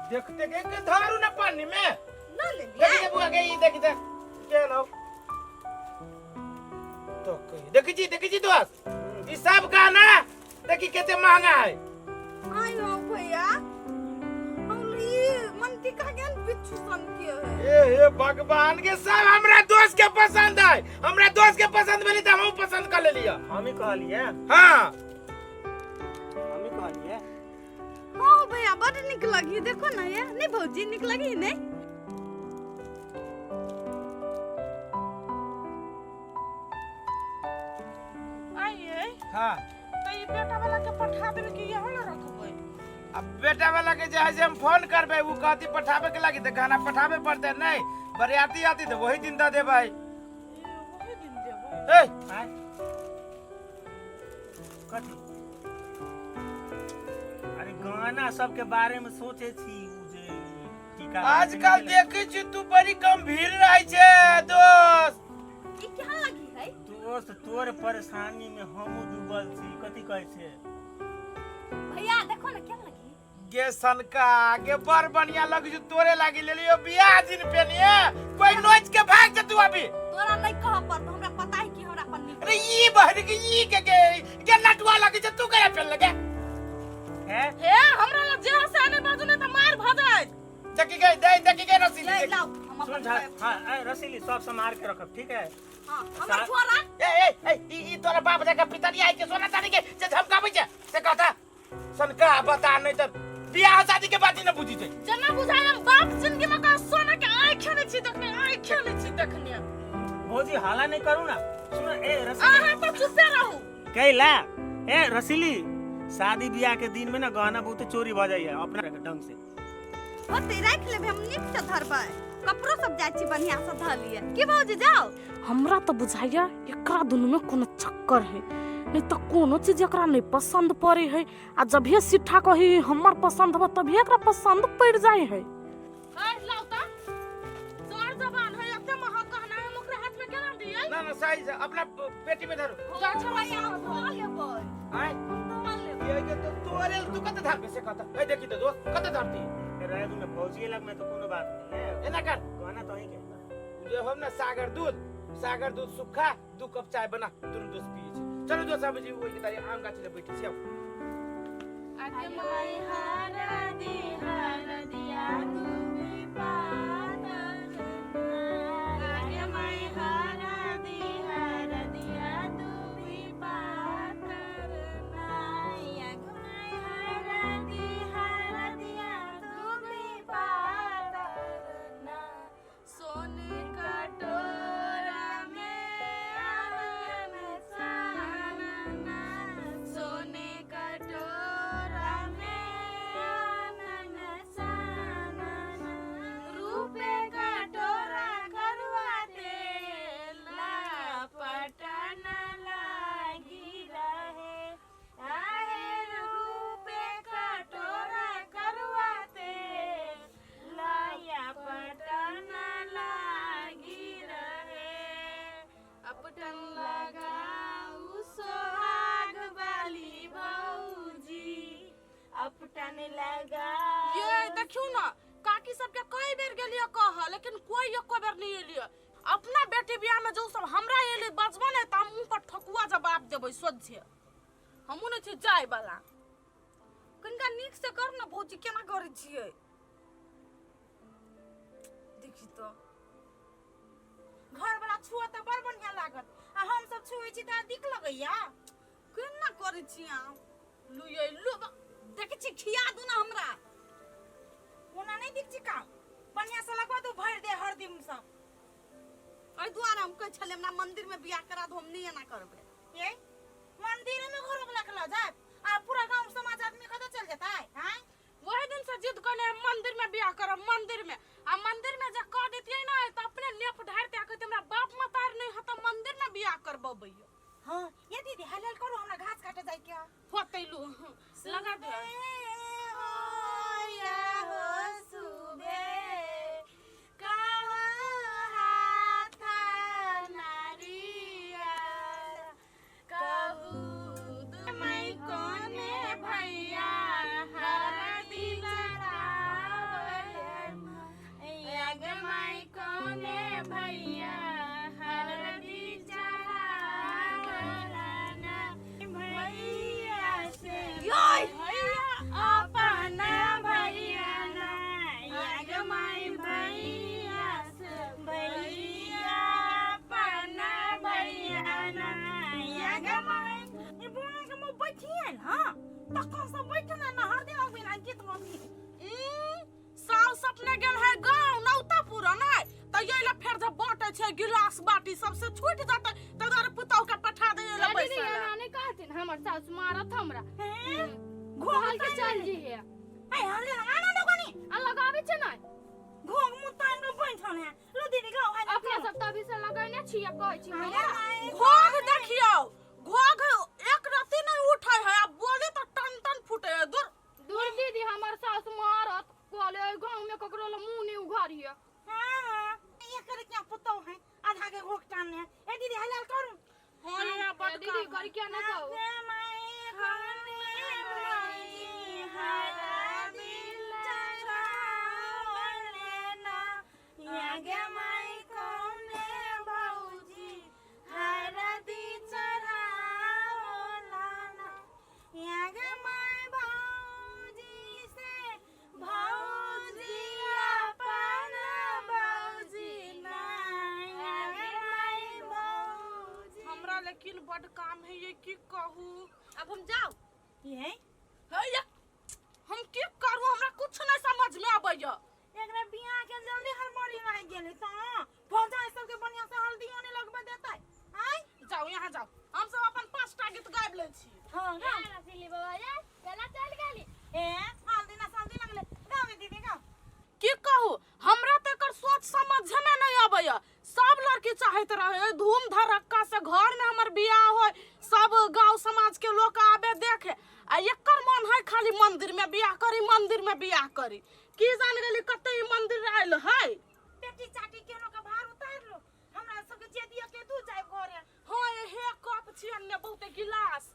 [SPEAKER 4] देखते के धारू ना पानी में
[SPEAKER 6] ना ले
[SPEAKER 4] देखी बुआ के ई देखी के लो तो देखी जी दोस्त ई सब का ना देखी कितने महंगा है
[SPEAKER 6] आयो भैया हमली मनती का गेल बिच्छू सन के है
[SPEAKER 4] ए भगवान के सब हमरा दोस्त के पसंद है हमरा दोस्त के पसंद भेली त हम पसंद कर लेलिया
[SPEAKER 5] हम ही कहलिए
[SPEAKER 4] हां
[SPEAKER 5] हम ही कहलिए
[SPEAKER 3] हाँ भैया बड़ निक लगी देखो ना ये नहीं भौजी निक लगी नहीं
[SPEAKER 6] आइए
[SPEAKER 4] हां
[SPEAKER 6] तो ई बेटा वाला के पठा देबे कि यहाँ ना रखबै
[SPEAKER 4] अब बेटा वाला के जे है से हम फोन करबे उ कहती पठावे के लागी त गाना पठावे पड़ते नहीं बरियाती आती तो वही दिन द दे भाई
[SPEAKER 6] वही दिन देबै
[SPEAKER 4] ए
[SPEAKER 5] आय कथी अरे गाना सब के बारे में सोचे छी उ जे टीका
[SPEAKER 4] आजकल देखै छी तू बड़ी गंभीर रहै छे दोस्त
[SPEAKER 3] ये क्या लगी है
[SPEAKER 5] दोस्त तोर परेशानी में हम डूबल छी कथी कहै छे
[SPEAKER 3] भैया देखो ना क्या लगी
[SPEAKER 4] गे सनका गे बड़ बढ़िया लग जो तोरे लागी ले लियो बियाह दिन पेनिए कोई नोच के भाग जा तू अभी
[SPEAKER 3] तोरा नहीं कह पर तो हमरा पता है कि हमरा पर नहीं
[SPEAKER 4] अरे ई बहर के ई के नटवा लगे जे तू करे पेन लगे
[SPEAKER 5] है
[SPEAKER 6] हे हमरा लग जे से आने बाजू ने त मार भ जाय
[SPEAKER 4] देखी गई रसीली
[SPEAKER 3] ले
[SPEAKER 4] देखी।
[SPEAKER 3] लाओ हम
[SPEAKER 5] सुन
[SPEAKER 3] अपन
[SPEAKER 5] झा हां रसीली सब संभाल के रखब ठीक है
[SPEAKER 3] हां हमर छोरा
[SPEAKER 4] ई तोरा बाप जका पिताजी आई के सोना चांदी के जे धमकाबै छे से कहता सनका बता नहीं त बियाह शादी के बात ही न बुझी छे
[SPEAKER 6] जना बुझाय हम बाप जिंदगी में का सोना के आय खेले छी देखने आय खेले छी देखने
[SPEAKER 5] भौजी हाला नहीं करू ना सुन ए रसीली
[SPEAKER 6] आहा तो चुपे रहू
[SPEAKER 5] कैला ए रसीली शादी ब्याह के दिन में ना गहना बहुत चोरी भ जाइए अपना ढंग से
[SPEAKER 3] होते राख लेबे हम नीक से धरबै कपड़ो सब जाय छी बढ़िया से ध लिए की भौजी जाओ
[SPEAKER 6] हमरा तो बुझाइया एकरा दुनु में कोनो चक्कर है नहीं तो कोनो चीज एकरा नहीं पसंद पड़े है आ जब ये सिठा कही हमर पसंद हो तभी एकरा पसंद पड़ जाए है लौटा जोर जबान है एकते महक कहना है ओकरे हाथ में केना दिए
[SPEAKER 4] ना सही से अपना पेटी में धरो
[SPEAKER 6] जा छवैया
[SPEAKER 3] धो लेबै
[SPEAKER 4] आय
[SPEAKER 3] धो लेबै
[SPEAKER 4] ये के तो तोरे तू कत धर से कहता ए देखी तो दोस्त कत धरती
[SPEAKER 5] रहे तू में भौजी लग में तो कोनो बात नहीं है
[SPEAKER 4] एना कर
[SPEAKER 5] गहना तो ही के
[SPEAKER 4] जो हम ना सागर दूध सूखा 2 कप चाय बना तुरंत दोस्त पिए छी चलो दोस्त अब जी वही की तारी आम गाछ ले बैठी छी
[SPEAKER 6] आगे माई हारा दिया तू भी पातर आगे माई हारा दिया तू भी पातर नाया माई हारा दिया तू भी पातर ना सोन कटोरा में आवन सानना सोने कटोरा में आनन सानना रूपे कटोरा करवा देला पटन लागी रहे आहे रूपे कटोरा करवा देला या पटन लागी रहे अपटन लगाऊ सोहाग वाली भौजी अपटन लगा ये देखियो ना काकी सब के कई बेर गेलिए कह लेकिन कोई एको बेर नहीं एलिए अपना बेटी बियाह में जो सब हमरा एले बजबा ने त मुंह पर ठकुआ जवाब देबै सोझे हमहु ने छी जाय वाला कनिका नीक से कर ना भौजी केना करै छियै देखी तो घर वाला छुआ त बड़ बढ़िया लागत आ हम सब छुए छी त दिक लगैया केना करै छी आ लुये लु देखै छी खिया दू ना हमरा ओना नहीं दिख छी का बढ़िया से लगवा दू भर दे हर दिन सब
[SPEAKER 3] ओइ दुआरे हम कह छले हमरा मंदिर में बियाह करा दो हम नहीं एना करबै
[SPEAKER 6] ये मंदिर में घर वाला के ला जाए आ पूरा गांव समाज आदमी कत चल जाता है हैं वही दिन से जिद करले मंदिर में बियाह करब मंदिर में आ मंदिर में जे कह देतियै ना त अपने लेप ढार के कहते हमरा बाप मतार नहीं ह त मंदिर में बियाह करबबै
[SPEAKER 1] हाँ ये दीदी हलाल करो हमरा घास काटे जाए क्या
[SPEAKER 6] होतैलू लगा दे गिलास बाटी सबसे छूट जाता तो घर पुतौ के पठा दे ले
[SPEAKER 2] दीदी
[SPEAKER 6] पैसा
[SPEAKER 2] ये नानी कहथिन हमर सास मारत हमरा
[SPEAKER 1] घोल
[SPEAKER 2] के चल जी है
[SPEAKER 1] ए हले आना दगनी
[SPEAKER 2] आ लगाबे छै नै
[SPEAKER 1] घोग मुतान रो बैठल है लो दीदी गाओ है
[SPEAKER 2] अपना सब तभी से लगैने छियै कहै छी
[SPEAKER 6] घोग देखियो घोग एक रत्ती नहीं उठै है अब बोले तो टन टन फुटे है दूर
[SPEAKER 2] दूर दीदी हमर सास मारत कहले गांव में ककरो ल मुंह नहीं उघारिए
[SPEAKER 1] हां ये करे क्या पुतौ है आधा के घोग टानने ए दीदी हलाल करू
[SPEAKER 6] हां ये बात
[SPEAKER 2] दीदी कर क्या न कहो
[SPEAKER 6] हमरा लेकिन बड़ काम है ये की कहूं अब हम जाओ
[SPEAKER 1] ये
[SPEAKER 6] है हम की करू हमरा कुछ नहीं समझ में आबैया
[SPEAKER 1] एकरा बियाह के जल्दी हरमरी रह गेले त फौजा सब के बढ़िया से हल्दी होने लगबे देतै आय
[SPEAKER 6] जाओ यहाँ जाओ हम सब अपन 5टा गीत गाइब ले छी
[SPEAKER 1] हां गाओ
[SPEAKER 2] रसीली बाबा रे चला चल गेली
[SPEAKER 1] ए हल्दी ना हल्दी लगले गाओ दीदी गाओ
[SPEAKER 6] की कहूं हमरा त एकर सोच समझ में नहीं आबैया सब लड़की चाहत रहे धूम धड़क्का से घर में हमर बियाह होय सब गांव समाज के लोग आबे देखे आ एकर मन है खाली मंदिर में बियाह करी की जान गेली कते ई मंदिर आइल है
[SPEAKER 1] बेटी चाटी के लोग भार उतार लो हमरा सब के जे दिया के तू जाय घरे
[SPEAKER 6] हां हे कप छी अन्ने बहुते गिलास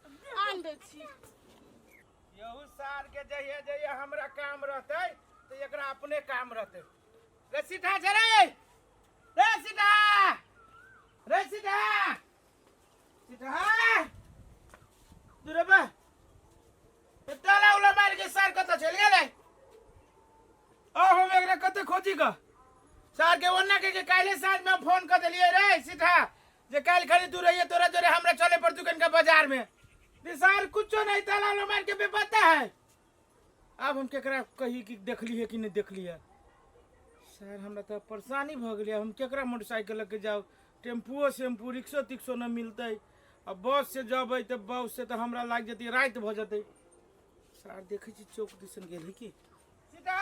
[SPEAKER 6] आन दे छी
[SPEAKER 4] यहू साल के जहिया हमरा काम रहते तो एकरा अपने काम रहते रे सीधा छै रे सीधा दूरे बा ताला उला मार के सार कत चल गेलै ओ हम एकरा कते खोजी क सार के ओन्ना के काले साँझ में फोन कर देलिए रे सीधा जे काल खड़ी तू रहिए तोरा जोरे हमरा चले पर दुकान का बाजार में सार कुछ नहीं ताला उला मार के बेपत्ता है अब हम केकरा कही कि देखली है कि नहीं देखली है सर हमरा तो परेशानी भ गेलै हम केकरा मोटरसाइकिल लेके जाओ टेम्पुओ सेम्पू रिक्शो तिक्सो न मिलते अब बस से जबै तो बस से तो हमरा लाग जती रात भ जते सर देखे छी चौक दिसन गेल है कि सीधा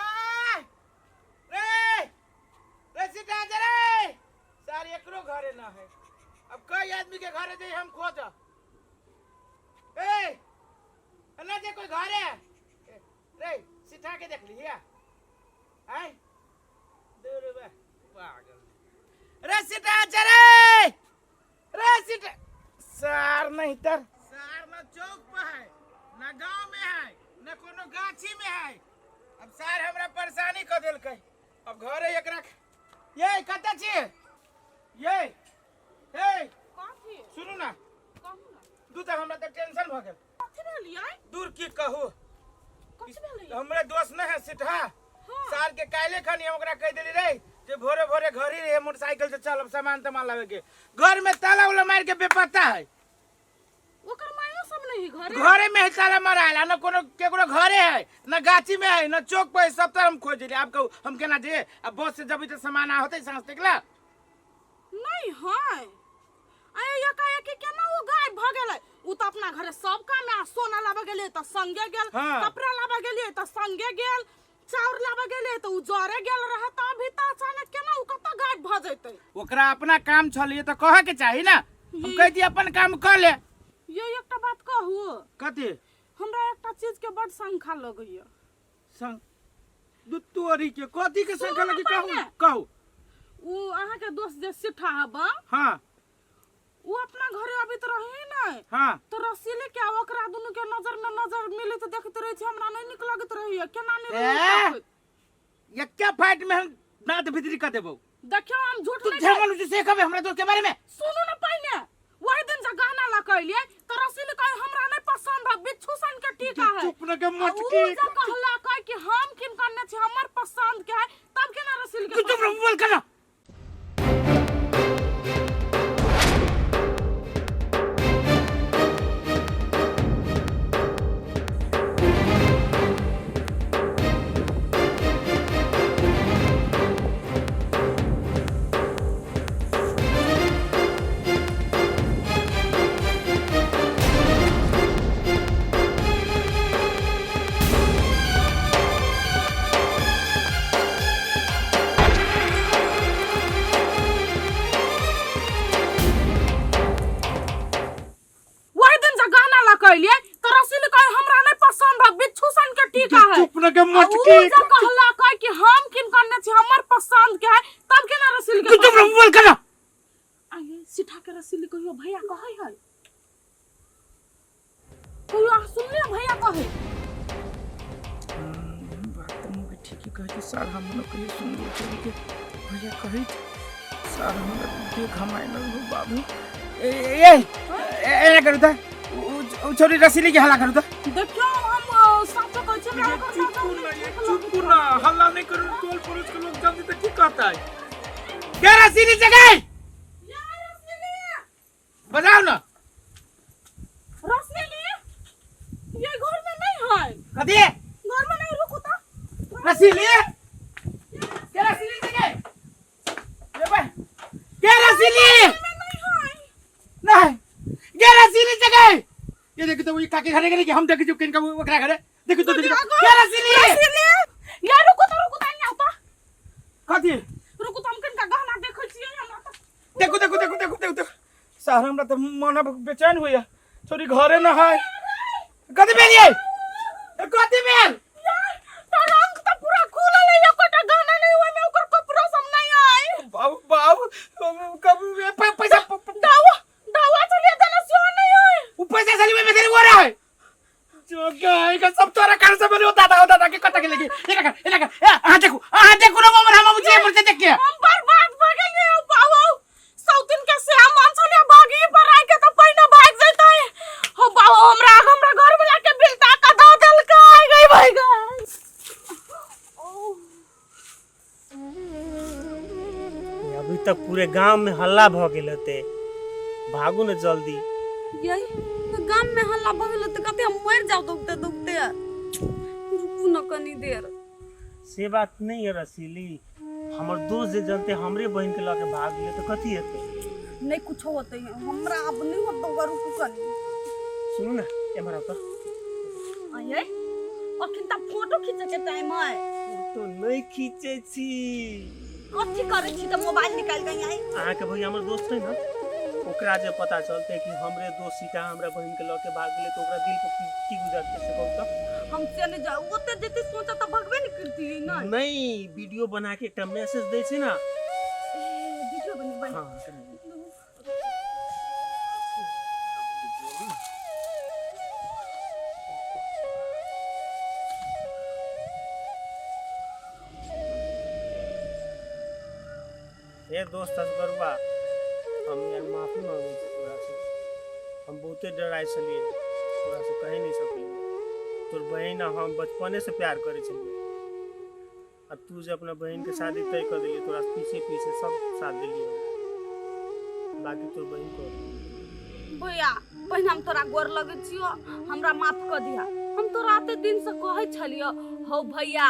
[SPEAKER 4] रे सीधा रे सर एकरो घरे ना है अब कई आदमी के घरे जाई हम खोज ए ना जे कोई घरे रे सीधा के देख लिया आय दूर बा पागल रे सीधा रे सीधा सर नहीं तर सर ना चौक पे है ना गांव में है ना कोनो गाछी में है अब सर हमरा परेशानी क देलकै अब घरे एकरा ये कत छी ये हे
[SPEAKER 6] काफी
[SPEAKER 4] सुनू ना
[SPEAKER 6] कहू ना
[SPEAKER 4] दू तक हमरा त टेंशन भ गेल
[SPEAKER 6] कथि भेलियै
[SPEAKER 4] दूर की कहू
[SPEAKER 6] कथि भेलियै
[SPEAKER 4] हमरे दोस्त न है सीधा साल के काले खनी हम ओकरा कह देली रे जे भोरे भोरे घर ही रहे मोटरसाइकिल से चल सामान तमान लावे के घर में ताला उला मार के बेपत्ता है
[SPEAKER 6] ओकर मायो सब नहीं घरे
[SPEAKER 4] घरे में ही ताला मारा न कोनो केकरो घरे है न गाछी में है न चौक पे सब तरफ हम खोज लिए आप कहू हम केना जे अब बस से जब तो सामान आ होते सांस निकला
[SPEAKER 6] नहीं है आय एकाएक केना वो गायब भ गेलै उ त अपना घरे सब काम में सोना लाबे गेलै त संगे गेल
[SPEAKER 4] हाँ।
[SPEAKER 6] कपड़ा लाबे गेलै त संगे गेल चाउर लाबे गेलै त उ जरे गेल रहे त अभी त अचानक केना उ कत गायब भ जैतै
[SPEAKER 4] ओकरा अपना काम छलिए तो कहे के चाहिए ना हम कह दिए अपन काम कर ले
[SPEAKER 6] ये एकटा बात कहू
[SPEAKER 4] कथी
[SPEAKER 6] हमरा एकटा चीज के बड़ शंका लगैया
[SPEAKER 4] संग दुतोरी के कथी के संख्या लगी कहू
[SPEAKER 6] पहिने।
[SPEAKER 4] कहू
[SPEAKER 6] उ अहाँ के दोस्त जे सिठा हबा
[SPEAKER 4] हाँ
[SPEAKER 6] उ अपना घरे अभी तो रही नहीं
[SPEAKER 4] हाँ
[SPEAKER 6] तो रसीले क्या ओकरा दुनु के नजर में नजर मिले तो देखते रहे छी हमरा नहीं निक लगत रही केना नहीं
[SPEAKER 4] ये क्या फाइट में हम नाद भीतरी कर देबो
[SPEAKER 6] देखियो हम झूठ
[SPEAKER 4] तू
[SPEAKER 6] नहीं
[SPEAKER 4] झमन से सीखबे हमरा दोस्त के बारे में
[SPEAKER 6] सुनु न पहिने वही दिन से गहना ला कहलिए तो रसीले कहे हमरा नहीं पसंद है बिच्छू सन के टीका है
[SPEAKER 4] चुप न के
[SPEAKER 6] उ
[SPEAKER 4] मटकी
[SPEAKER 6] जे कहला कहे कि हम किन करने छी हमर पसंद के है तब के ना रसील
[SPEAKER 4] तू
[SPEAKER 6] के
[SPEAKER 4] चुप रह बोल कर
[SPEAKER 6] वही दिन से गहना ला कहलिए तो रसीले कहे हमरा नहीं पसंद है बिच्छू सन के टीका है
[SPEAKER 4] चुप न के
[SPEAKER 6] उ
[SPEAKER 4] मटकी
[SPEAKER 6] जे कहला कहे कि हम किन करने छी हमर पसंद के है तब के ना रसील
[SPEAKER 4] तू
[SPEAKER 6] के
[SPEAKER 4] चुप रह बोल कर
[SPEAKER 6] आइए सिठा के रसीले कहियो भैया कहे है कहियो आ सुन लिया भैया कहे
[SPEAKER 4] बात तो मुझे ठीक ही कहे सर हम लोग के सुन लो के भैया कहे सर हम देख हमारे लोग बाबू ए करू था छोरी रसीली के हल्ला करू था
[SPEAKER 6] देखियो हम साचो कहै छी हमरा
[SPEAKER 4] चुप ना हल्ला नहीं करू टोल पुलिस के लोग जल्दी तक की कहता है क्या रसीली जगह बजाओ ना
[SPEAKER 6] रसीली ये घर में नहीं है
[SPEAKER 4] कदी
[SPEAKER 6] घर में नहीं रुको तो
[SPEAKER 4] रसीली क्या रसीली जगह ये भाई क्या रसीली नहीं क्या रसीली जगह ये देखो तो वो काके घरे गए कि हम देख जो किनका ओकरा घरे देखो तो देखो क्या रसीली
[SPEAKER 6] या रुको तो नहीं आता
[SPEAKER 4] कथी
[SPEAKER 6] रुको तो हम किनका गहना देखै छियै हमरा तो
[SPEAKER 4] देखो देखो देखो देखो देखो देखो सारा हमरा तो मन बेचैन होया छोरी घरे न है कथी बेलिए कथी बेल
[SPEAKER 6] तो रंग तो पूरा खुलल है एकोटा गहना नहीं होय में ओकर कपड़ा सब नहीं आए
[SPEAKER 4] बाबू बाबू कब पैसा
[SPEAKER 6] दावा चलिए देना सो नहीं है
[SPEAKER 4] वो पैसा साली में तेरे वो रहा है जो क्या है का सब तोरा कर से बने होता के कट के लगी ये का हां देखो ना ममर हम मुझे देख के
[SPEAKER 6] हम बर्बाद भ गेलिए बाबू सौतिन के से मान चलिए बागी पर आके तो पहिना भाग जाता है हो बाबू हमरा घर में लाके बिलता का दा दल का आ गई भाई गई
[SPEAKER 5] अभी तक पूरे गांव में हल्ला भ गेल होते भागू न जल्दी
[SPEAKER 3] यही तो गांव में हल्ला भगल तो कहते हम मर जाओ दुखते दुखते रुकू न कनी देर
[SPEAKER 5] से बात नहीं है रसीली हमर दोस्त जे जनते हमरे बहन के लाके भाग गेले तो कथी हेते
[SPEAKER 3] नहीं कुछ होते है हमरा अब नहीं होता रुकू कनी
[SPEAKER 5] सुन ना एमरा तो
[SPEAKER 3] आये अखन त फोटो खींचे के टाइम है
[SPEAKER 5] तो नहीं खींचे छी
[SPEAKER 3] कथी करे छी त मोबाइल निकाल के आई
[SPEAKER 5] अहाँ के भैया हमर दोस्त है ना ओकरा जे पता चलते कि हमरे दोस्त सीता हमरा बहन के लाके भाग गेले तो ओकरा दिल पर की गुजरते से कहू तो
[SPEAKER 3] हम से नहीं जाओ ओते जति सोचा त भगवे नहीं करती है ना
[SPEAKER 5] नहीं वीडियो बना के एकटा मैसेज दै छी ना
[SPEAKER 3] वीडियो बनी
[SPEAKER 5] हां ए दोस्त असगरुआ हम यार माफी मांगू तोरा से हम बहुते डराए छलिए तोरा से कह नहीं सकिए तोर बहन हम बचपने से प्यार करे छलिए आ तू जे अपना बहन के शादी तय कर दिली तोरा पीछे पीछे सब साथ दिलिए बाकी तोर बहन को
[SPEAKER 3] भैया पहिने हम तोरा गोर लगे छियो हमरा माफ कर दिया हम तो राते दिन से कहै छलियो हो भैया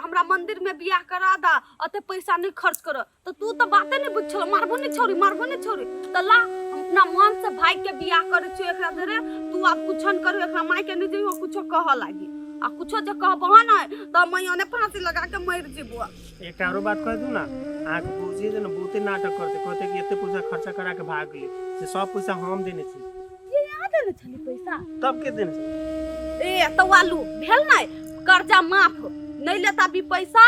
[SPEAKER 3] हमरा मंदिर में बियाह करा दा अते पैसा नहीं खर्च करो तो तू तो बाते नहीं बुझल मारबो नहीं छोरी त ला अपना मन से भाई के बियाह करे छियो एकरा धरे तू आप कुछन करू एकरा माई के नहीं जइयो कुछो कह लागी आ कुछो जे कहबो ना त मैंने फांसी लगा के मर जेबो
[SPEAKER 5] एक आरो बात कह दू ना आग बुझे जे न बहुते नाटक करते कहते कि एते पैसा खर्चा करा के भाग गेली से सब पैसा हम देने छी
[SPEAKER 3] ये याद देने छली पैसा
[SPEAKER 5] तब के दिन
[SPEAKER 3] ए तवालू भेल नहीं कर्जा माफ नहीं लेता भी पैसा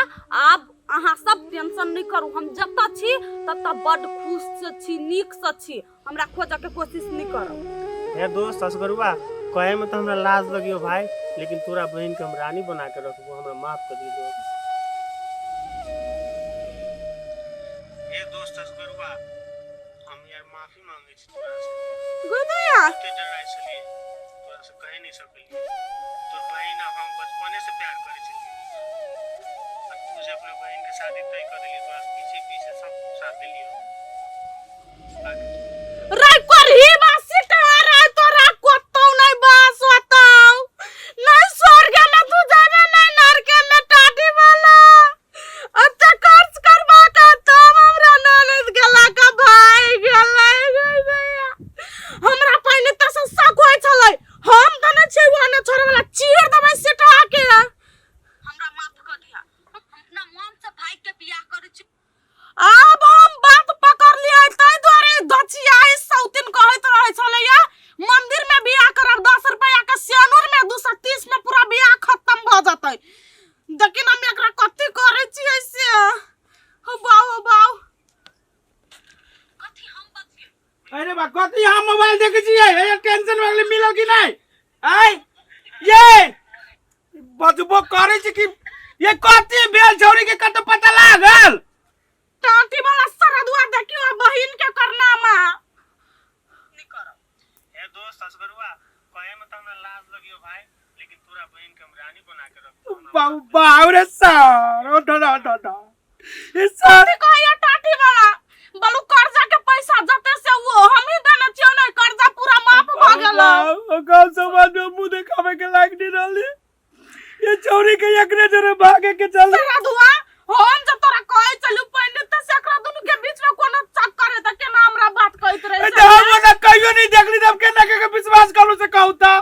[SPEAKER 3] अब अहाँ सब टेंशन नहीं करू हम जत्ता छी तत्ता बड़ खुश से छी नीक से छी हमरा खोजे के कोशिश नहीं करो
[SPEAKER 5] हे दोस्त असगरुआ कहे में तो हमरा लाज लगियो भाई लेकिन तोरा बहन के हम रानी बना के रखबो हमरा माफ कर दी दोस्त हे दोस्त असगरुआ हम यार माफी मांगे छी तोरा से
[SPEAKER 6] गुदया
[SPEAKER 5] ते डराई छलिए तोरा से कह नहीं सकलिए तोर बहन हम बचपने से प्यार करे छी तुझे अपने बहन के शादी तय कर दिली तोरा पीछे पीछे सब साथ दिलियो
[SPEAKER 6] राय कर ही बासी तारा तोरा कोतो नहीं बास होताऊ नहीं स्वर्ग में तू जावे नहीं नरक में टाटी वाला अच्छा खर्च करबा का तब हमरा ननद गेला का भाई गेला भैया हमरा पहले त शक होय छलै हम त न छै वाला छोरे वाला चीर दबै सिटा के
[SPEAKER 3] हमरा माफ कर दिया हम अपना मन से भाई के बियाह करे छी
[SPEAKER 6] अब हम बात पकड़ लिया तै द्वारे दछिया सौतिन कहत रहै छलैया मंदिर में बियाह करब 10 रुपया के सियानुर में 230 में पूरा बियाह खत्म भ जतै लेकिन हम एकरा कथि करै छी ऐसे हो बाऊ
[SPEAKER 3] कथि हम बच गेल
[SPEAKER 4] अरे बा कथी हम मोबाइल देखे छियै ये टेंशन वाले मिलो कि नहीं आई ये बजबो करे छी कि ये कथी बेल छौरी के कत पता लागल
[SPEAKER 6] टाटी वाला सरदुआ देखियो बहिन के करनामा
[SPEAKER 5] नहीं करब हे दोस्त असगरुआ कहे में तो हमरा लाज लगियो भाई लेकिन तोरा बहन के हम रानी बना के रखबो
[SPEAKER 4] बाऊ रे सर ओ डा ये सर
[SPEAKER 6] कथि कहैया टाटी वाला बलू कर्जा के पैसा जते से वो हम ही देने छियो नहीं कर्जा पूरा माफ भ गेल
[SPEAKER 4] गांव समाज में मुंह दिखावे के लायक नहीं रहली ये छौरी के एकरे जरे भागे के चल
[SPEAKER 6] सरदुआ हम जब तोरा कहै चलू पहले त सकरा दुनु के बीच में कोनो चक्कर है त केना हमरा बात कहत रहे
[SPEAKER 4] ए हम ना कहियो नहीं देखली तब केना के विश्वास करू से कहू ता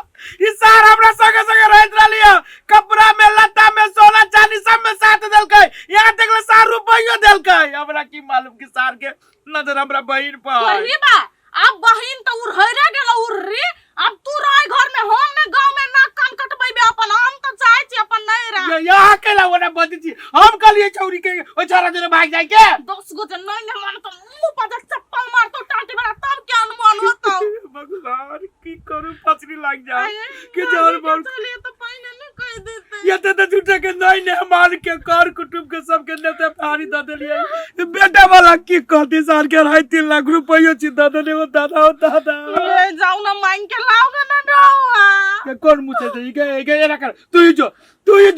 [SPEAKER 4] ई सार हमरा संगे संगे रहत रहलिया कपड़ा में लत्ता में सोना चांदी सब में साथ देलकै यहां तक ले 4 रुपया देलकै हमरा की मालूम कि सार के नजर हमरा बहिन पर
[SPEAKER 6] वही बा अब बहिन त उड़हरे गेल उड़री अब तू रह घर में हम ने गांव में ना कान कटबैबे अपन हम त चाहे छी अपन नहीं रह
[SPEAKER 4] यहाँ के ला ओना बदी छी हम कहलिए छौरी के ओ छोरा जरे भाग जाय के
[SPEAKER 6] 10 गो जन नहीं मन तो मुंह पर चप्पल मार तो टाटी वाला तब क्या अनुमान होता
[SPEAKER 4] भगवान की करू पसरी लग जाए के जोर बोल
[SPEAKER 6] चलिए तो पहले नहीं कह देते
[SPEAKER 4] ये तो झूठे के नहीं ने मान के कर कुटुंब के सब के नेते फाड़ी द देलिए बेटा वाला की कहती साल के 3 लाख रुपया छी द देले वो दादा
[SPEAKER 6] ये जाऊ ना मांग के लाओगे ना डोआ
[SPEAKER 4] के कौन मुझे जाई के ये ना कर तू ही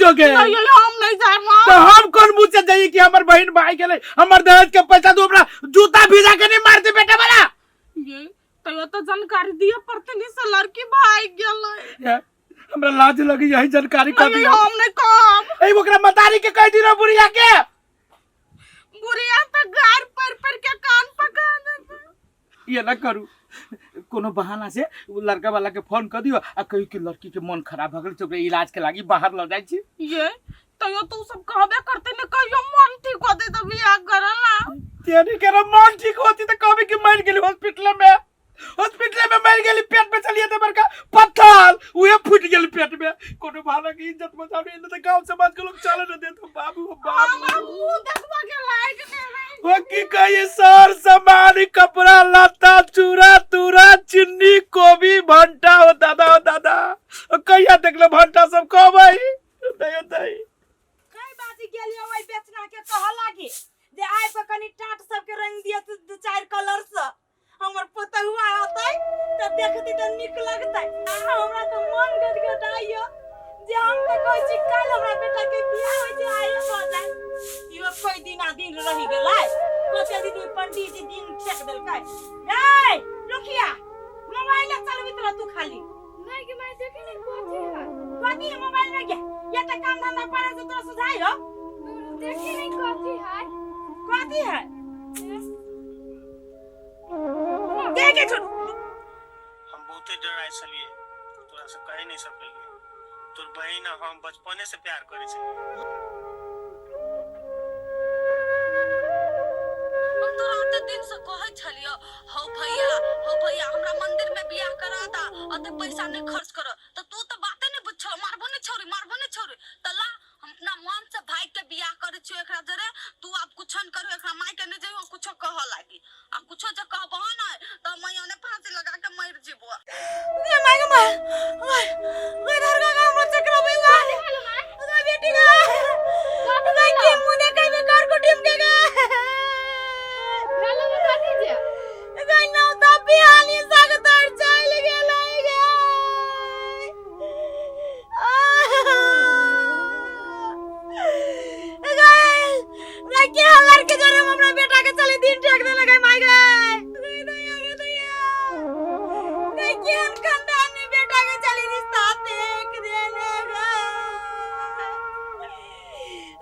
[SPEAKER 4] जो के
[SPEAKER 6] नहीं हम नहीं जाए
[SPEAKER 4] तो हम कौन मुझे जाई कि हमर बहन भाई गेले हमर दहेज के पैसा तू हमरा जूता भिजा के नहीं मार दे बेटा वाला
[SPEAKER 6] ये तो जानकारी दिए पड़ते नहीं से लड़की भाई गेले
[SPEAKER 4] हमरा लाज लगी यही जानकारी कर दिया
[SPEAKER 6] हम नहीं काम
[SPEAKER 4] ए ओकरा मतारी के कह दिनो बुढ़िया के
[SPEAKER 6] बुढ़िया तो घर पर के कान पका देते
[SPEAKER 4] ये ना करू कोनो बहाना से लड़का वाला के फोन कर दियो आ कही कि लड़की के मन खराब भ गेल ओकरा इलाज के लागी बाहर ल जाय छी
[SPEAKER 6] ये तू सब कहबे करते न कहियो मन ठीक हो दे तो बियाह करला
[SPEAKER 4] तेरी के मन ठीक होती तो कभी कि मर गेली हॉस्पिटल में मर गेली पेट में चलिए तो बड़का पत्थर उहे फूट गेल पेट में कोनो भाला की इज्जत बचावे न तो गांव समाज के लोग चले न देतो बाबू
[SPEAKER 6] बाबू देखवा के लायक नहीं
[SPEAKER 4] वो की कही सर सामान कपड़ा लत्ता चूरा तूरा चिन्नी कोबी भंटा हो दादा कहिया देखले भंटा सब कहबै दई
[SPEAKER 1] कई बाजी गेलियो ओइ बेचना के कह लागी जे आइ पे कनी टाट सब के रंग दिया दू चार कलर से हमर पुतहुआ होतै त देखती त निक लगतै हमरा तो मन गदगदाइयो जे हम त कहै छी काल हमरा बेटा के बियाह होय छै आइ हो जाय इहो कोई दिन रहि गेलै कते दिन पंडित जी दिन फेक देलकै ए रुखिया मोबाइल चलबित रह तू खाली
[SPEAKER 2] नहीं कि मैं देखे नहीं
[SPEAKER 1] कथी मोबाइल में के ये त काम धंधा करे से तो सुझाई हो
[SPEAKER 2] देखे नहीं
[SPEAKER 1] कथी है देखे छोड़
[SPEAKER 5] हम बहुते डराई छलिए तोरा से कह नहीं सकलिए तोर बहन हम बचपने से प्यार करे छलिए
[SPEAKER 3] हम तो रात दिन से कहै छलियो हो भैया हमरा मंदिर में बियाह करा दा अते पैसा नहीं खर्च करो तो तू तो बातें नहीं बुझ मारबो नहीं छोरी त ला हम अपना मन से भाई के बियाह करे छियो एकरा जरे तू अब कुछ न करो एकरा माई के नहीं जइयो कुछ कह लागी आ कुछ जे कहबो ना त मैं ओने फांसी लगा के मर जीबो
[SPEAKER 1] ये माय के माय ओए धर का काम मत करो भाई ओए बेटी का ओए के मुंह देखै में कर को टीम के गा
[SPEAKER 2] हेलो बता दीजिए
[SPEAKER 1] ओए ना तो बिहानी सग तर चल गेलै गे मैं क्या लड़के जोरे में अपना बेटा के चले दिन ठेक दे लगे माय गए मैं क्या खानदान में बेटा के चले रिश्ता देख दे लगा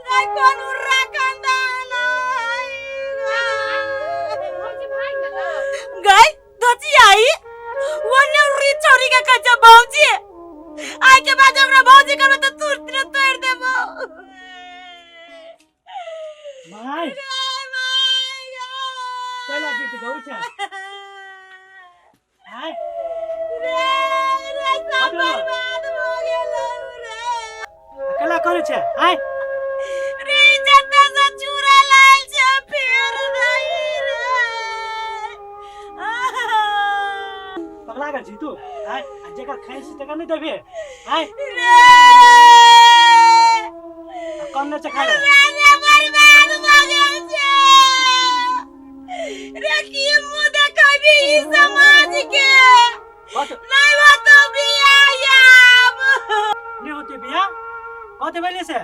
[SPEAKER 1] मैं कौन उर्रा खानदान गए धची आई वो ने उर्री चोरी के कच्चा भौजी आई के बाद हमरा भौजी करबे तो तुरंत ने तोड़ देबो
[SPEAKER 7] माय पहिला गीत गाउ छ हाय अकेला करे छ हाय
[SPEAKER 1] रे जत्ता से चूरा लाल छ फेर नहीं रे
[SPEAKER 7] पगला कर जी तू हाय जेकर खाइ से तक नहीं देबे हाय
[SPEAKER 1] रे
[SPEAKER 7] कम न खा ले
[SPEAKER 1] बर्बाद हो गेल छ रे की मुंह देखाबी ई समाज के नहीं हो तो बियाह
[SPEAKER 7] नहीं होते बिया कहते पहले से